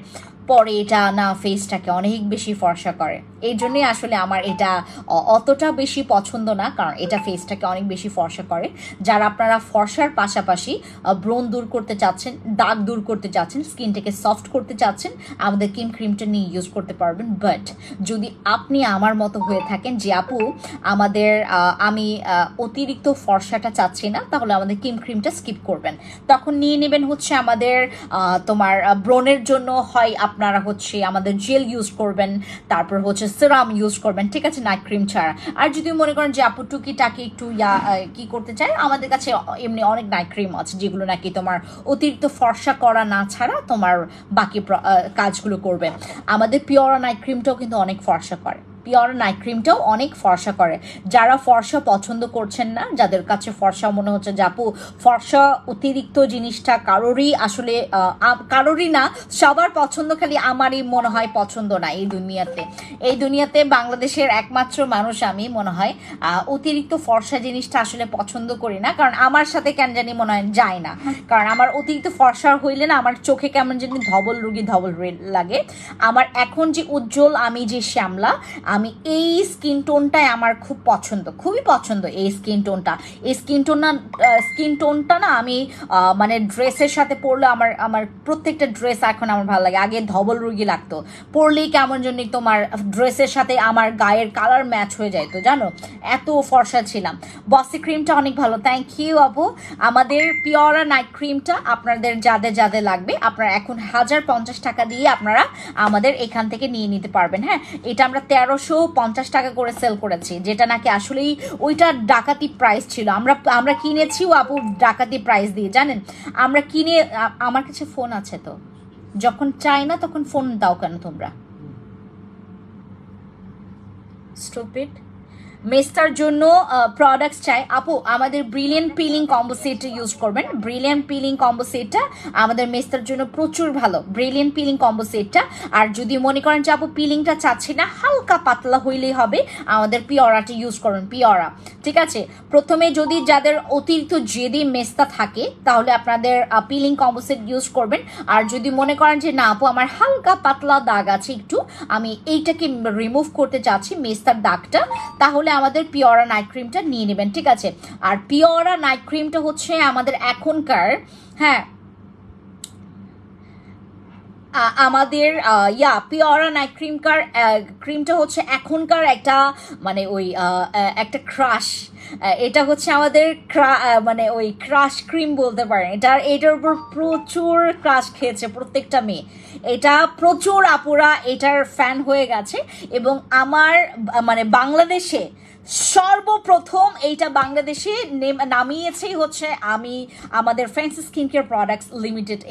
A: পরে এটা না ফেসটাকে অনেক বেশি ফর্সা করে, এই জন্যই আসলে আমার এটা অতটা বেশি পছন্দ না, কারণ এটা ফেসটাকে অনেক বেশি ফর্সা করে। যারা আপনারা ফর্সার পাশাপাশি ব্রণ দূর করতে চাচ্ছেন, দাগ দূর করতে চাচ্ছেন, স্কিনটাকে সফট করতে চাচ্ছেন, আমাদের কিম ক্রিমটা নিয়ে ইউজ করতে পারবেন। বাট যদি আপনি আমার মতো হয়ে থাকেন যে আপু আমাদের আমি অতিরিক্ত ফর্সাটা চাচ্ছি না, তাহলে আমাদের কিম ক্রিমটা স্কিপ করবেন, তখন নিয়ে নেবেন হচ্ছে আমাদের তোমার ব্রণের জন্য হয় আপনারা হচ্ছে আমাদের জেল ইউজ করবেন, তারপর হচ্ছে সিরাম ইউজ করবেন, ঠিক আছে, নাইট ক্রিম ছাড়া। আর যদি মনে করেন যে আপু টুকিটাকি একটু কি করতে চায়, আমাদের কাছে এমনি অনেক নাইট ক্রিম আছে যেগুলো নাকি তোমার অতিরিক্ত ফর্সা করা না ছাড়া তোমার বাকি কাজগুলো করবে। আমাদের পিওরা নাইট ক্রিমটাও কিন্তু অনেক ফর্সা করে, পিওর নাইট ক্রিমটাও অনেক ফর্সা করে। যারা ফর্সা পছন্দ করছেন না, যাদের কাছে ফর্সা মনে হচ্ছে যে আপু ফর্সা অতিরিক্ত জিনিসটা কারোরই আসলে কারোরই না, সবার পছন্দ, খালি আমারই মনে হয় পছন্দ না এই দুনিয়াতে বাংলাদেশের একমাত্র মানুষ আমি মনে হয় অতিরিক্ত ফর্সা জিনিসটা আসলে পছন্দ করি না, কারণ আমার সাথে কেন জানি মনে হয় যায় না, কারণ আমার অতিরিক্ত ফর্সা হইলে না আমার চোখে কেমন জানি ধবল লাগে। আমার এখন যে উজ্জ্বল, আমি যে শ্যামলা, আমি এই স্কিন টোনটাই আমার খুব পছন্দ, খুবই পছন্দ এই স্কিন টোনটা। এই স্কিন টোনটা না আমি মানে ড্রেসের সাথে পরলে আমার প্রত্যেকটা ড্রেস এখন আমার ভালো লাগে। আগে ধবল রুগী লাগতো, পরলেই কেমন জন্য তোমার ড্রেসের সাথে আমার গায়ের কালার ম্যাচ হয়ে যায়, তো জানো এত ফর্সা ছিলাম। বসি ক্রিমটা অনেক ভালো, থ্যাংক ইউ আপু। আমাদের পিওরা নাইট ক্রিমটা আপনাদের যাদের যাদের লাগবে আপনারা এখন 1050 টাকা দিয়ে আপনারা আমাদের এখান থেকে নিয়ে নিতে পারবেন। হ্যাঁ, এটা আমরা 1350 টাকা করে সেল করেছি, যেটা নাকি আসলেই ওইটা ডাকাতি প্রাইস ছিল। আমরা কিনেছিও আপু ডাকাতি প্রাইস দিয়ে, জানেন। আমরা কিনে, আমার কাছে ফোন আছে, তো যখন চাই না তখন ফোন দাও কেন তোমরা, স্টুপিড। মেস্তার জন্য প্রোডাক্টস চাই আপু, আমাদের ব্রিলিয়ান্ট পিলিং কম্বো সেটটা ইউজ করবেন। ব্রিলিয়ান্ট পিলিং কম্বো সেটটা আমাদের মেস্তার জন্য প্রচুর ভালো, ব্রিলিয়ান্ট পিলিং কম্বো সেটটা। আর যদি মনে করেন যে আপু পিলিংটা চাচ্ছি না, হালকা পাতলা হইলেই হবে, আমাদের পিওরাটা ইউজ করবেন, পিওরা, ঠিক আছে। প্রথমে যদি যাদের অতিরিক্ত জেদি মেস্তা থাকে তাহলে আপনাদের পিলিং কম্বো সেট ইউজ করবেন। আর যদি মনে করেন যে না আপু আমার হালকা পাতলা দাগ আছে একটু, আমি এইটাকে রিমুভ করতে চাচ্ছি মেস্তার দাগটা, তাহলে আমাদের পিওরা নাইট ক্রিমটা নিয়ে নেবেন, ঠিক আছে। আর পিওরা নাইট ক্রিমটা হচ্ছে আমাদের এখনকার, হ্যাঁ আমাদের পিওরা নাইট ক্রিমটা হচ্ছে এখনকার একটা মানে ওই একটা ক্রাশ, এটা হচ্ছে আমাদের মানে ওই ক্রাশ ক্রিম বলতে পারেন। এটার উপর প্রচুর ক্রাশ খেয়েছে প্রত্যেকটা মেয়ে, এটা প্রচুর আপুরা এটার ফ্যান হয়ে গেছে। এবং আমার মানে বাংলাদেশে সর্বপ্রথম এইটা বাংলাদেশে নামিয়েছেই হচ্ছে আমাদের fancy skin care products limited,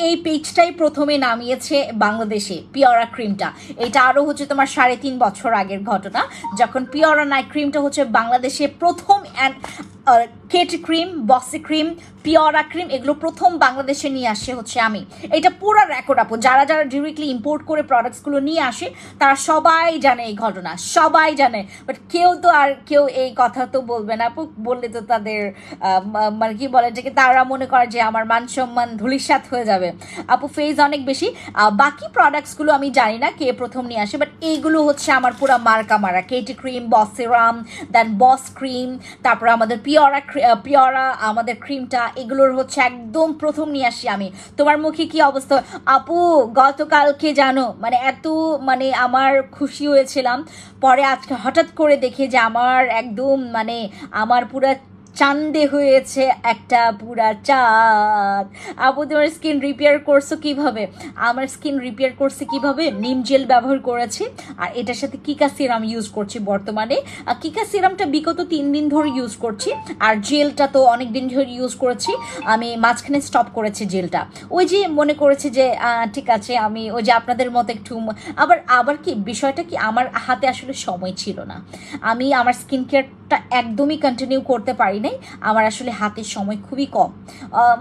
A: এই পেজটাই প্রথমে নামিয়েছে বাংলাদেশে পিওরা ক্রিমটা। এটা আরও হচ্ছে তোমার 3.5 বছর আগের ঘটনা, যখন পিওরা নাইট ক্রিমটা হচ্ছে বাংলাদেশে প্রথম কেটি ক্রিম, বসি ক্রিম, পিওরা ক্রিম এগুলো প্রথম বাংলাদেশে নিয়ে আসে হচ্ছে আমি। এটা পুরো রেকর্ড আপু, যারা ডিরেক্টলি ইম্পোর্ট করে প্রোডাক্টসগুলো নিয়ে আসে তারা সবাই জানে এই ঘটনা, সবাই জানে। বাট কেউ এই কথা তো বলবে না আপু, বললে তো তাদের মানে কি বলে যে তারা মনে করে যে আমার মান সম্মান ধূলিসাৎ হয়ে যাবে। আপু ফেজ অনেক বেশি, বাকি প্রোডাক্টসগুলো আমি জানি না কে প্রথম নিয়ে আসে, বাট এইগুলো হচ্ছে আমার পুরো মারা কেটি ক্রিম, বস সিরাম, দেন বস ক্রিম, তারপর আমাদের পিওরা আমাদের ক্রিমটা, এগুলোর হচ্ছে একদম প্রথম নিয়ে আসি আমি। তোমার মুখে কি অবস্থা আপু? গতকালকে জানো মানে এত মানে আমার খুশি হয়েছিলাম, পরে আজকে হঠাৎ করে দেখে যে আমার একদম মানে আমার পুরা চাঁদে হয়েছে একটা পুরা চাঁদ। আপু তোমার স্কিন রিপেয়ার করছো কিভাবে? আমার স্কিন রিপেয়ার করছে কিভাবে, নিম জেল ব্যবহার করেছি আর এটার সাথে কিকা সিরাম ইউজ করছি বর্তমানে। কিকা সিরামটা বিগত 3 দিন ধরে ইউজ করছি, আর জেলটা তো অনেক দিন ধরে ইউজ করেছি, আমি মাঝখানে স্টপ করেছি জেলটা। ওই যে মনে করেছে যে ঠিক আছে আমি ওই যে আপনাদের মতো একটু আবার কি বিষয়টা কি, আমার হাতে আসলে সময় ছিল না, আমি আমার স্কিন কেয়ারটা একদমই কন্টিনিউ করতে পারি নাই, আমার আসলে হাতের সময় খুবই কম।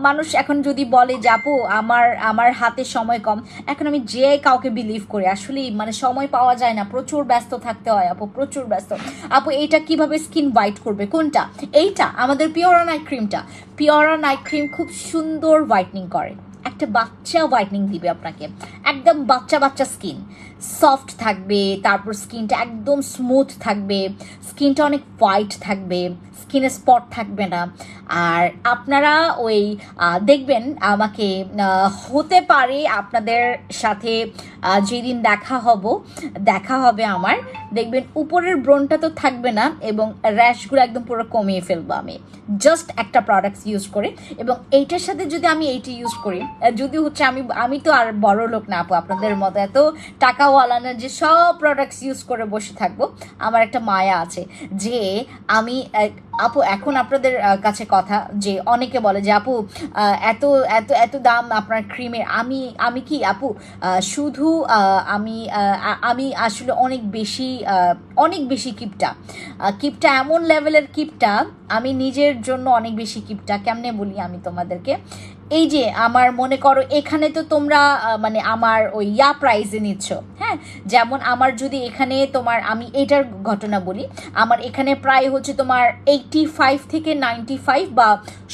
A: মানুষ এখন যদি বলে যে আপু আমার হাতে সময় কম, এখন আমি যে কাউকে বিলিভ করি আসলেই মানে সময় পাওয়া যায় না, প্রচুর ব্যস্ত থাকতে হয় আপু, প্রচুর ব্যস্ত। আপু এইটা কিভাবে স্কিন হোয়াইট করবে? কোনটা? এইটা আমাদের পিওরা নাইট ক্রিমটা। পিওরা নাইট ক্রিম খুব সুন্দর হোয়াইটনিং করে, একটা বাচ্চা হোয়াইটনিং দিবে আপনাকে, একদম বাচ্চা স্কিন, সফট থাকবে, তারপর স্কিনটা একদম স্মুথ থাকবে, স্কিনটা অনেক হোয়াইট থাকবে, স্কিনে স্পট থাকবে না। আর আপনারা ওই দেখবেন আমাকে হতে পারে আপনাদের সাথে যেদিন দেখা হবে আমার, দেখবেন উপরের ব্রনটা তো থাকবে না এবং র্যাশগুলো একদম পুরো কমিয়ে ফেলবো আমি জাস্ট একটা প্রোডাক্টস ইউজ করে। এবং এইটার সাথে যদি আমি এইটা ইউজ করি, যদি হচ্ছে আমি তো আর বড় লোক না আপু, আপনাদের মতো এত টাকাওয়ালা না যে সব প্রোডাক্টস ইউজ করে বসে থাকবো। আমার একটা মায়া আছে যে আমি আপু এখন আপনাদের কাছে কথা যে অনেকে বলে যে আপু এত এত এত দাম আপনার ক্রিমের, আমি কি আপু শুধু আমি আসলে অনেক বেশি কিপটা এমন লেভেলের কিপটা, আমি নিজের জন্য অনেক বেশি কিপটা। কেমনে বলি আমি তোমাদেরকে, এই যে আমার মনে করো এখানে তো তোমরা মানে আমার ওই প্রাইসে নিচ্ছ, হ্যাঁ, যেমন আমার যদি এখানে তোমার আমি এটার ঘটনা বলি, আমার এখানে প্রায় হচ্ছে তোমার 85 থেকে 95 বা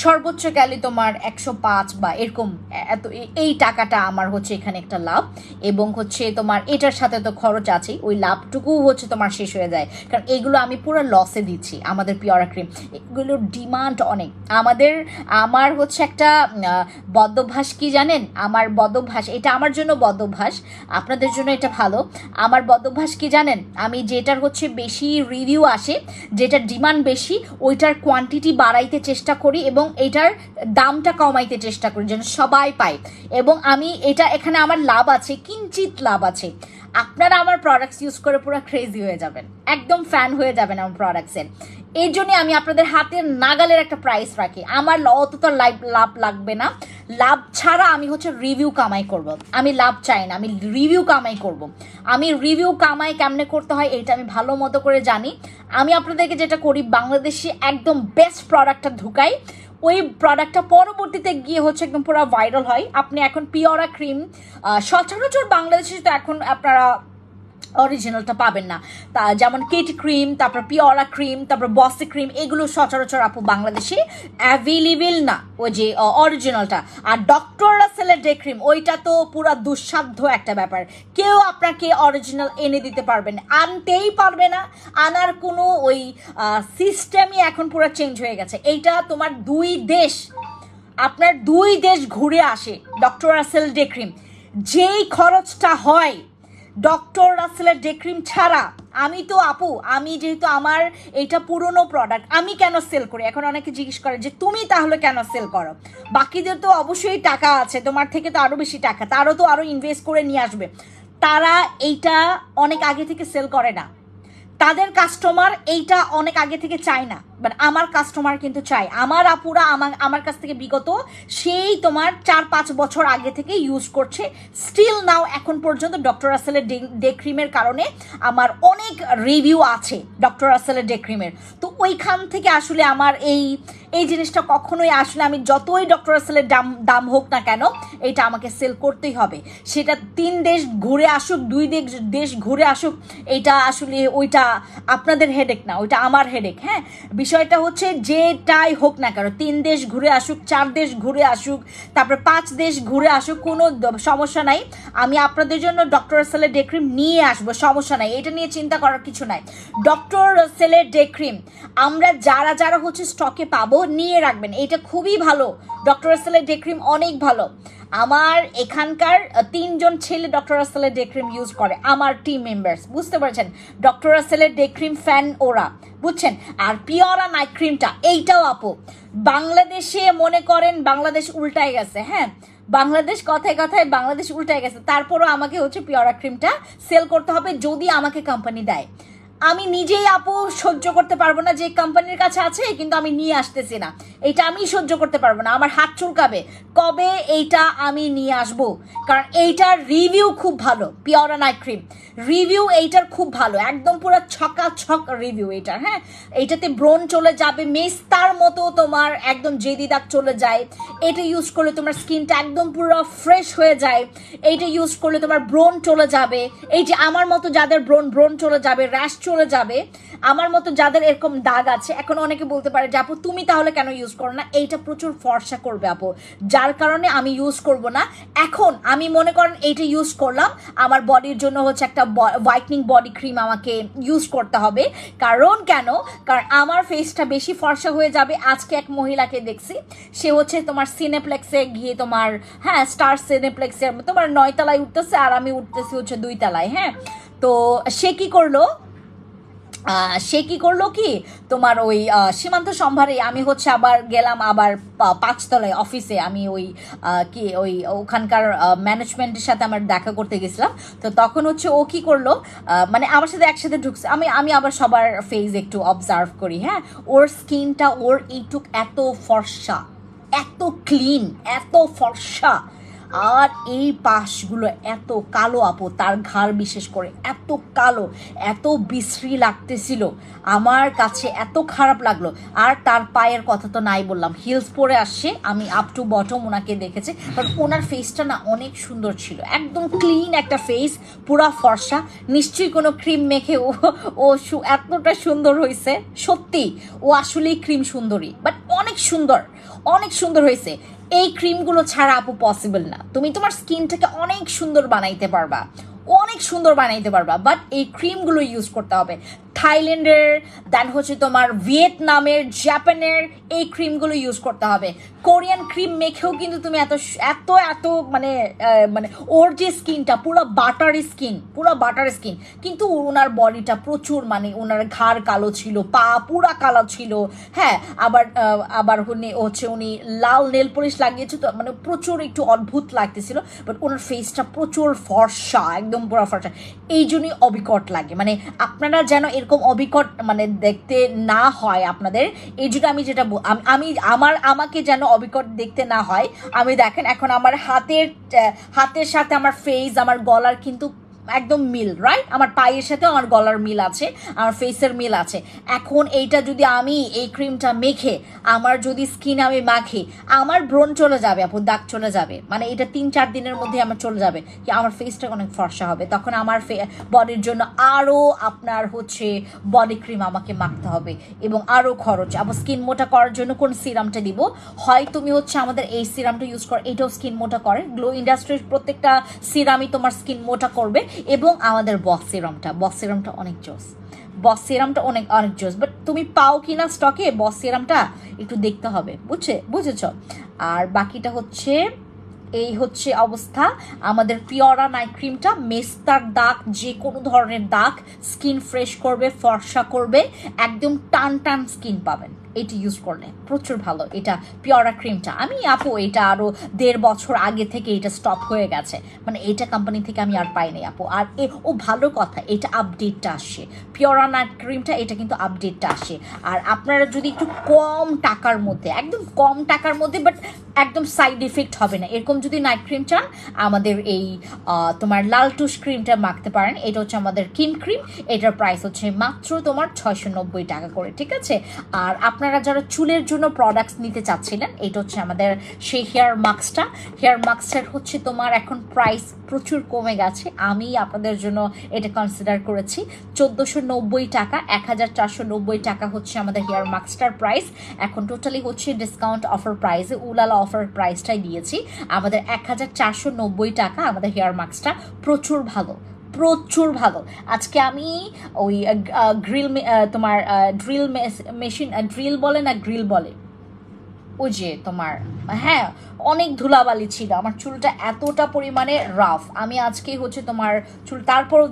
A: সর্বোচ্চ গেলে তোমার 105 বা এরকম এত এই টাকাটা আমার হচ্ছে এখানে একটা লাভ। এবং হচ্ছে তোমার এটার সাথে তো খরচ আছেই, ওই লাভটুকু হচ্ছে তোমার শেষ হয়ে যায়, কারণ এগুলো আমি পুরো লসে দিচ্ছি। আমাদের পিওরা ক্রিম এগুলোর ডিমান্ড অনেক। আমার হচ্ছে একটা বদভ্যাস কি জানেন, আমার বদভ্যাস, এটা আমার জন্য বদভ্যাস, আপনাদের জন্য এটা ভালো। আমার বদভ্যাস কি জানেন, আমি যেটার হচ্ছে বেশি রিভিউ আসে, যেটার ডিমান্ড বেশি, ওইটার কোয়ান্টিটি বাড়াইতে চেষ্টা করি এবং এটার দামটা কমাইতে চেষ্টা করি যেন সবাই পায়। এবং আমি এটা এখানে আমার লাভ আছে, কিঞ্চিত লাভ আছে। আপনারা আমার প্রোডাক্টস ইউজ করে পুরো ক্রেজি হয়ে যাবেন, একদম ফ্যান হয়ে যাবেন আমার প্রোডাক্টসের। এই জন্যই আমি আপনাদের হাতের নাগালের একটা প্রাইস রাখি। আমার অতটা লাভ লাগবে না, লাভ ছাড়া আমি হচ্ছে রিভিউ কামাই করব। আমি লাভ চাই না, আমি রিভিউ কামাই করব। আমি রিভিউ কামাই কেমনে করতে হয় এটা আমি ভালো মতো করে জানি। আমি আপনাদেরকে যেটা করি, বাংলাদেশে একদম বেস্ট প্রোডাক্টটা ঢুকাই, ওই প্রোডাক্টটা পরবর্তীতে গিয়ে হচ্ছে একদম পুরো ভাইরাল হয়। আপনি এখন পিওরা ক্রিম সচরাচর বাংলাদেশে তো এখন আপনারা অরিজিনালটা পাবেন না, তা যেমন কেটি ক্রিম, তারপর পিওরা ক্রিম, তারপর বসি ক্রিম, এগুলো সচরাচর আপু বাংলাদেশে অ্যাভেলেবেল না, ওই যে অরিজিনালটা। আর ডক্টর রাসেলের ডে ক্রিম, ওইটা তো পুরো দুঃসাধ্য একটা ব্যাপার, কেউ আপনাকে অরিজিনাল এনে দিতে পারবে না, আনতেই পারবে না, আনার কোনো ওই সিস্টেমই এখন পুরো চেঞ্জ হয়ে গেছে। এইটা তোমার আপনার দুই দেশ ঘুরে আসে ডক্টর রাসেল ডে ক্রিম। যেই খরচটা হয় ডক্টর রাসেলের ডে ক্রিম ছাড়া, আমি যেহেতু আমার এটা পুরনো প্রোডাক্ট, আমি কেন সেল করি? এখন অনেকে জিজ্ঞেস করে যে তুমি তাহলে কেন সেল করো? বাকিদের তো অবশ্যই টাকা আছে, তোমার থেকে তো আরো বেশি টাকা, তারও তো আরো ইনভেস্ট করে নিয়ে আসবে। তারা এইটা অনেক আগে থেকে সেল করে না, তাদের কাস্টমার এইটা অনেক আগে থেকে চায় না, বাট আমার কাস্টমার কিন্তু চায়। আমার আপুরা আমার কাছ থেকে বিগত সেই তোমার 4-5 বছর আগে থেকে ইউজ করছে, স্টিল নাও এখন পর্যন্ত ডক্টর রাসেলের ডে ক্রিমের কারণে আমার অনেক রিভিউ আছে ডক্টর রাসেলের ডে ক্রিমের। তো ওইখান থেকে আসলে আমার এই জিনিসটা কখনোই আসলে, আমি যতই ডক্টর রাসেলের দাম হোক না কেন, এটা আমাকে সেল করতেই হবে। সেটা 3 দেশ ঘুরে আসুক, 2 দেশ ঘুরে আসুক, এটা আসলে ওইটা আপনাদের হেডেক না, ওইটা আমার হেডেক। হ্যাঁ, বিষয়টা হচ্ছে যেটাই হোক না কেন, 3 দেশ ঘুরে আসুক, 4 দেশ ঘুরে আসুক, তারপর 5 দেশ ঘুরে আসুক, কোনো সমস্যা নাই। আমি আপনাদের জন্য ডক্টর রাসেলের ডে ক্রিম নিয়ে আসবো, সমস্যা নাই, এটা নিয়ে চিন্তা করার কিছু নাই। ডক্টর রাসেলের ডে ক্রিম আমরা যারা হচ্ছে স্টকে পাবো, নিয়ে রাখবেন, এটা খুবই ভালো। ডক্টর রাসেলের ডে ক্রিম অনেক ভালো। আমার এখানকার 3 জন ছেলে ডক্টর রাসেলের ডে ক্রিম ইউজ করে, আমার টিম মেম্বার্স, বুঝতে পারছেন? ডক্টর রাসেলের ডে ক্রিম ফ্যান ওরা, বুঝছেন? আর পিওরা নাইট ক্রিমটা, এইটাও আপু বাংলাদেশে মনে করেন বাংলাদেশ উল্টায় গেছে। হ্যাঁ, বাংলাদেশ কথায় কথায় বাংলাদেশ উল্টায় গেছে, তারপরও আমাকে হচ্ছে পিওরা ক্রিমটা সেল করতে হবে যদি আমাকে কোম্পানি দেয়। আমি নিজেই আপু সহ্য করতে পারবো না যে কোম্পানির কাছে আছে কিন্তু আমি নিয়ে আসতেছি না, এটা আমি সহ্য করতে পারবো না, আমার হাত চুলকাবে। কবে এইটা আমি নিয়ে আসবো, কারণ এইটার রিভিউ খুব ভালো। পিওরা নাইট ক্রিম রিভিউ এইটার খুব ভালো, একদম পুরো ছক রিভিউ এইটার। হ্যাঁ, এইটাতে ব্রণ চলে যাবে, মেস্তার মতো তোমার একদম জেদি দাগ চলে যায়। এটা ইউজ করলে তোমার স্কিনটা একদম পুরো ফ্রেশ হয়ে যায়। এইটা ইউজ করলে তোমার ব্রণ চলে যাবে, এই যে আমার মতো যাদের ব্রণ চলে যাবে, র্যাশ চলে যাবে, আমার মতো যাদের এরকম দাগ আছে। এখন অনেকে বলতে পারে যে আপু তুমি তাহলে কেন ইউজ করো না? এইটা প্রচুর ফর্সা করবে আপু, যার কারণে আমি ইউজ করব না। এখন আমি মনে করেন এইটা ইউজ করলাম, আমার বডির জন্য হচ্ছে একটা হোয়াইটনিং বডি ক্রিম আমাকে ইউজ করতে হবে। কারণ আমার ফেসটা বেশি ফর্সা হয়ে যাবে। আজকে এক মহিলাকে দেখছি, সে হচ্ছে তোমার সিনেপ্লেক্সে গিয়ে তোমার, হ্যাঁ, স্টার সিনেপ্লেক্সে তোমার 9 তলায় উঠতেছে, আর আমি উঠতেছি হচ্ছে 2 তলায়। হ্যাঁ, তো সে কি করলো কি তোমার ওই সীমান্ত সম্ভারে আমি হচ্ছে আবার গেলাম, আবার 5 তলায় অফিসে আমি ওই ওখানকার ম্যানেজমেন্টের সাথে আমার দেখা করতে গেছিলাম। তো তখন হচ্ছে ও কি করলো, মানে আমার সাথে একসাথে ঢুকছে, আমি আবার সবার ফেস একটু অবজার্ভ করি। হ্যাঁ, ওর স্কিনটা এত ফর্সা, এত ক্লিন, এত ফর্সা, আর এই পাশগুলো এত কালো আপু, তার ঘাড় বিশেষ করে এত কালো, এত বিশ্রী লাগতেছিল আমার কাছে, এত খারাপ লাগলো। আর তার পায়ের কথা তো নাই বললাম, হিলস পরে আসছে, আমি আপ টু বটম ওনাকে দেখেছি, বাট ওনার ফেসটা না অনেক সুন্দর ছিল, একদম ক্লিন একটা ফেস, পুরা ফর্সা। নিশ্চয়ই কোনো ক্রিম মেখে ও এতটা সুন্দর হয়েছে, সত্যি ও আসলেই ক্রিম সুন্দরী, বাট অনেক সুন্দর, অনেক সুন্দর হয়েছে। এই ক্রিমগুলো ছাড়া আপু পসিবল না, তুমি তোমার স্কিনটাকে অনেক সুন্দর বানাইতে পারবা, অনেক সুন্দর বানাইতে পারবা, বাট এই ক্রিমগুলো ইউজ করতে হবে। থাইল্যান্ডের, দেন হচ্ছে তোমার ভিয়েতনামের, জাপানের এই ক্রিমগুলো ইউজ করতে হবে। কোরিয়ান ক্রিম মেখেও কিন্তু তুমি এত এত এত মানে মানে ওর যে স্কিনটা পুরো বাটার স্কিন, পুরো বাটার স্কিন, কিন্তু ওনার বডিটা প্রচুর, মানে ওনার ঘাড় কালো ছিল, পা পুরা কালো ছিল, হ্যাঁ, আবার আবার হচ্ছে উনি লাল নেল পলিশ লাগিয়েছে, তো মানে প্রচুর একটু অদ্ভুত লাগতেছিল, বাট ওনার ফেসটা প্রচুর ফর্সা, একদম পুরো ফর্সা, এই জন্যই অবিকট লাগে। মানে আপনারা যেন এরকম অবিকট মানে দেখতে না হয় আপনাদের, এই জন্য আমি যেটা আমি আমাকে যেন অবিকট দেখতে না হয়, আমি দেখেন এখন আমার হাতের সাথে আমার ফেস, আমার গলার কিন্তু একদম মিল, রাইট? আমার পায়ের সাথে আমার গলার মিল আছে, আমার ফেসের মিল আছে। এখন এইটা যদি আমি এই ক্রিমটা মেখে আমার যদি স্কিন আমি মাখি, আমার ব্রণ চলে যাবে আপু, দাগ চলে যাবে, মানে এটা 3-4 দিনের মধ্যে আমার চলে যাবে, কি আমার ফেসটা অনেক ফর্সা হবে, তখন আমার বডির জন্য আরও আপনার হচ্ছে বডি ক্রিম আমাকে মাখতে হবে এবং আরও খরচ। আবার স্কিন মোটা করার জন্য কোন সিরামটা দিব, হয় তুমি হচ্ছে আমাদের এই সিরামটা ইউজ করো, এটাও স্কিন মোটা করে, গ্লো ইন্ডাস্ট্রির প্রত্যেকটা সিরামই তোমার স্কিন মোটা করবে, এবং আমাদের বক্স সিরামটা অনেক জোস, বস সিরামটা অনেক অনেক জোস, বাট তুমি পাও কিনা স্টকে বস সিরামটা একটু দেখতে হবে, বুঝেছ? আর বাকিটা হচ্ছে এই হচ্ছে অবস্থা। আমাদের পিওরা নাইট ক্রিমটা মেস্তার দাগ, যে কোনো ধরনের দাগ স্কিন ফ্রেশ করবে, ফর্সা করবে, একদম টান টান স্কিন পাবেন এটি ইউজ করলে, প্রচুর ভালো এটা পিওরা ক্রিমটা। আমি আপু এটা আরও 1.5 বছর আগে থেকে এটা স্টপ হয়ে গেছে, মানে এটা কোম্পানি থেকে আমি আর পাই নাই আপু। আর ভালো কথা, এটা আপডেটটা আসছে, পিওরা নাইট ক্রিমটা, এটা কিন্তু আপডেটটা আসে। আর আপনারা যদি একটু কম টাকার মধ্যে, একদম কম টাকার মধ্যে, বাট একদম সাইড এফেক্ট হবে না এরকম যদি নাইট ক্রিম চান, আমাদের এই তোমার লাল টুস ক্রিমটা মাখতে পারেন। এটা হচ্ছে আমাদের কিম ক্রিম, এটার প্রাইস হচ্ছে মাত্র তোমার 690 টাকা করে, ঠিক আছে? আর আপনারা যারা চুলের জন্য প্রোডাক্টস নিতে চাচ্ছিলেন, এটা হচ্ছে আমাদের সেই হেয়ার মাস্কটার হচ্ছে তোমার এখন প্রাইস প্রচুর কমে গেছে, আমি আপনাদের জন্য এটা কনসিডার করেছি 1490 টাকা, 1490 টাকা হচ্ছে আমাদের হেয়ার মাস্কটার প্রাইস। এখন টোটালি হচ্ছে ডিসকাউন্ট অফার প্রাইসে, উলালা অফার প্রাইসটাই দিয়েছি আমাদের 1490 টাকা আমাদের হেয়ার মাস্কটা, প্রচুর ভালো, প্রচুর ভালো। আজকে আমি ওই তোমার ড্রিল মেশিন, ড্রিল বলে না গ্রিল বলে, ওই যে তোমার, হ্যাঁ, অনেক ধুলাবালি ছিল, আমার চুলটা এতটা পরিমাণে রাফ, আমি আজকে হচ্ছে তোমার চুল, তারপরও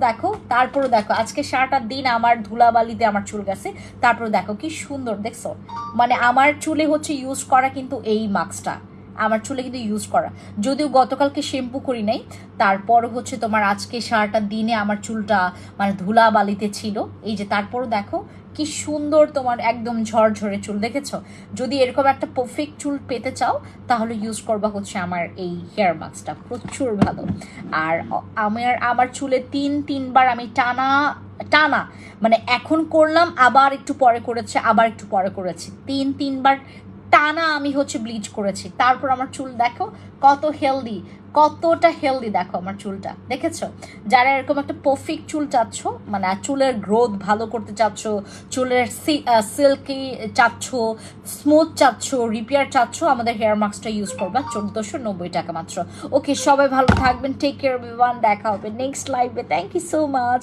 A: দেখো আজকে সারাটা দিন আমার ধুলাবালিতে আমার চুল গেছে, তারপরও দেখো কি সুন্দর, দেখছো? মানে আমার চুলে হচ্ছে ইউজ করা কিন্তু এই মাস্কটা, আমার চুলে কিন্তু ইউজ করা, যদিও গতকালকে শ্যাম্পু করি নাই, তারপর হচ্ছে তোমার আজকে সারাটা দিনে আমার চুলটা মানে ধুলাবালিতে ছিল, এই যে তারপরও দেখো কি সুন্দর তোমার একদম ঝরঝরে চুল, দেখেছো? যদি এরকম একটা পারফেক্ট চুল পেতে চাও তাহলে ইউজ করবা হচ্ছে আমার এই হেয়ার মাস্কটা, প্রচুর ভালো। আর আমার চুলে 3-3 বার আমি টানা মানে এখন করলাম, আবার একটু পরে করেছে, আবার একটু পরে করেছি, 3-3 বার টানা আমি হচ্ছে ব্লিচ করেছি, তারপর আমার চুল দেখো কতটা হেলদি দেখো আমার চুলটা, দেখেছো? যারা এরকম একটা পারফেক্ট চুল চাচ্ছ, মানে চুলের গ্রোথ ভালো করতে চাচ্ছ, চুলের সিল্কি চাচ্ছ, স্মুথ চাচ্ছ, রিপেয়ার চাচ্ছ, আমাদের হেয়ার মাস্কটা ইউজ করবা, 1490 টাকা মাত্র। ওকে, সবাই ভালো থাকবেন, টেক কেয়ার এভরিওয়ান, দেখা হবে নেক্সট লাইভে, থ্যাংক ইউ সো মাচ।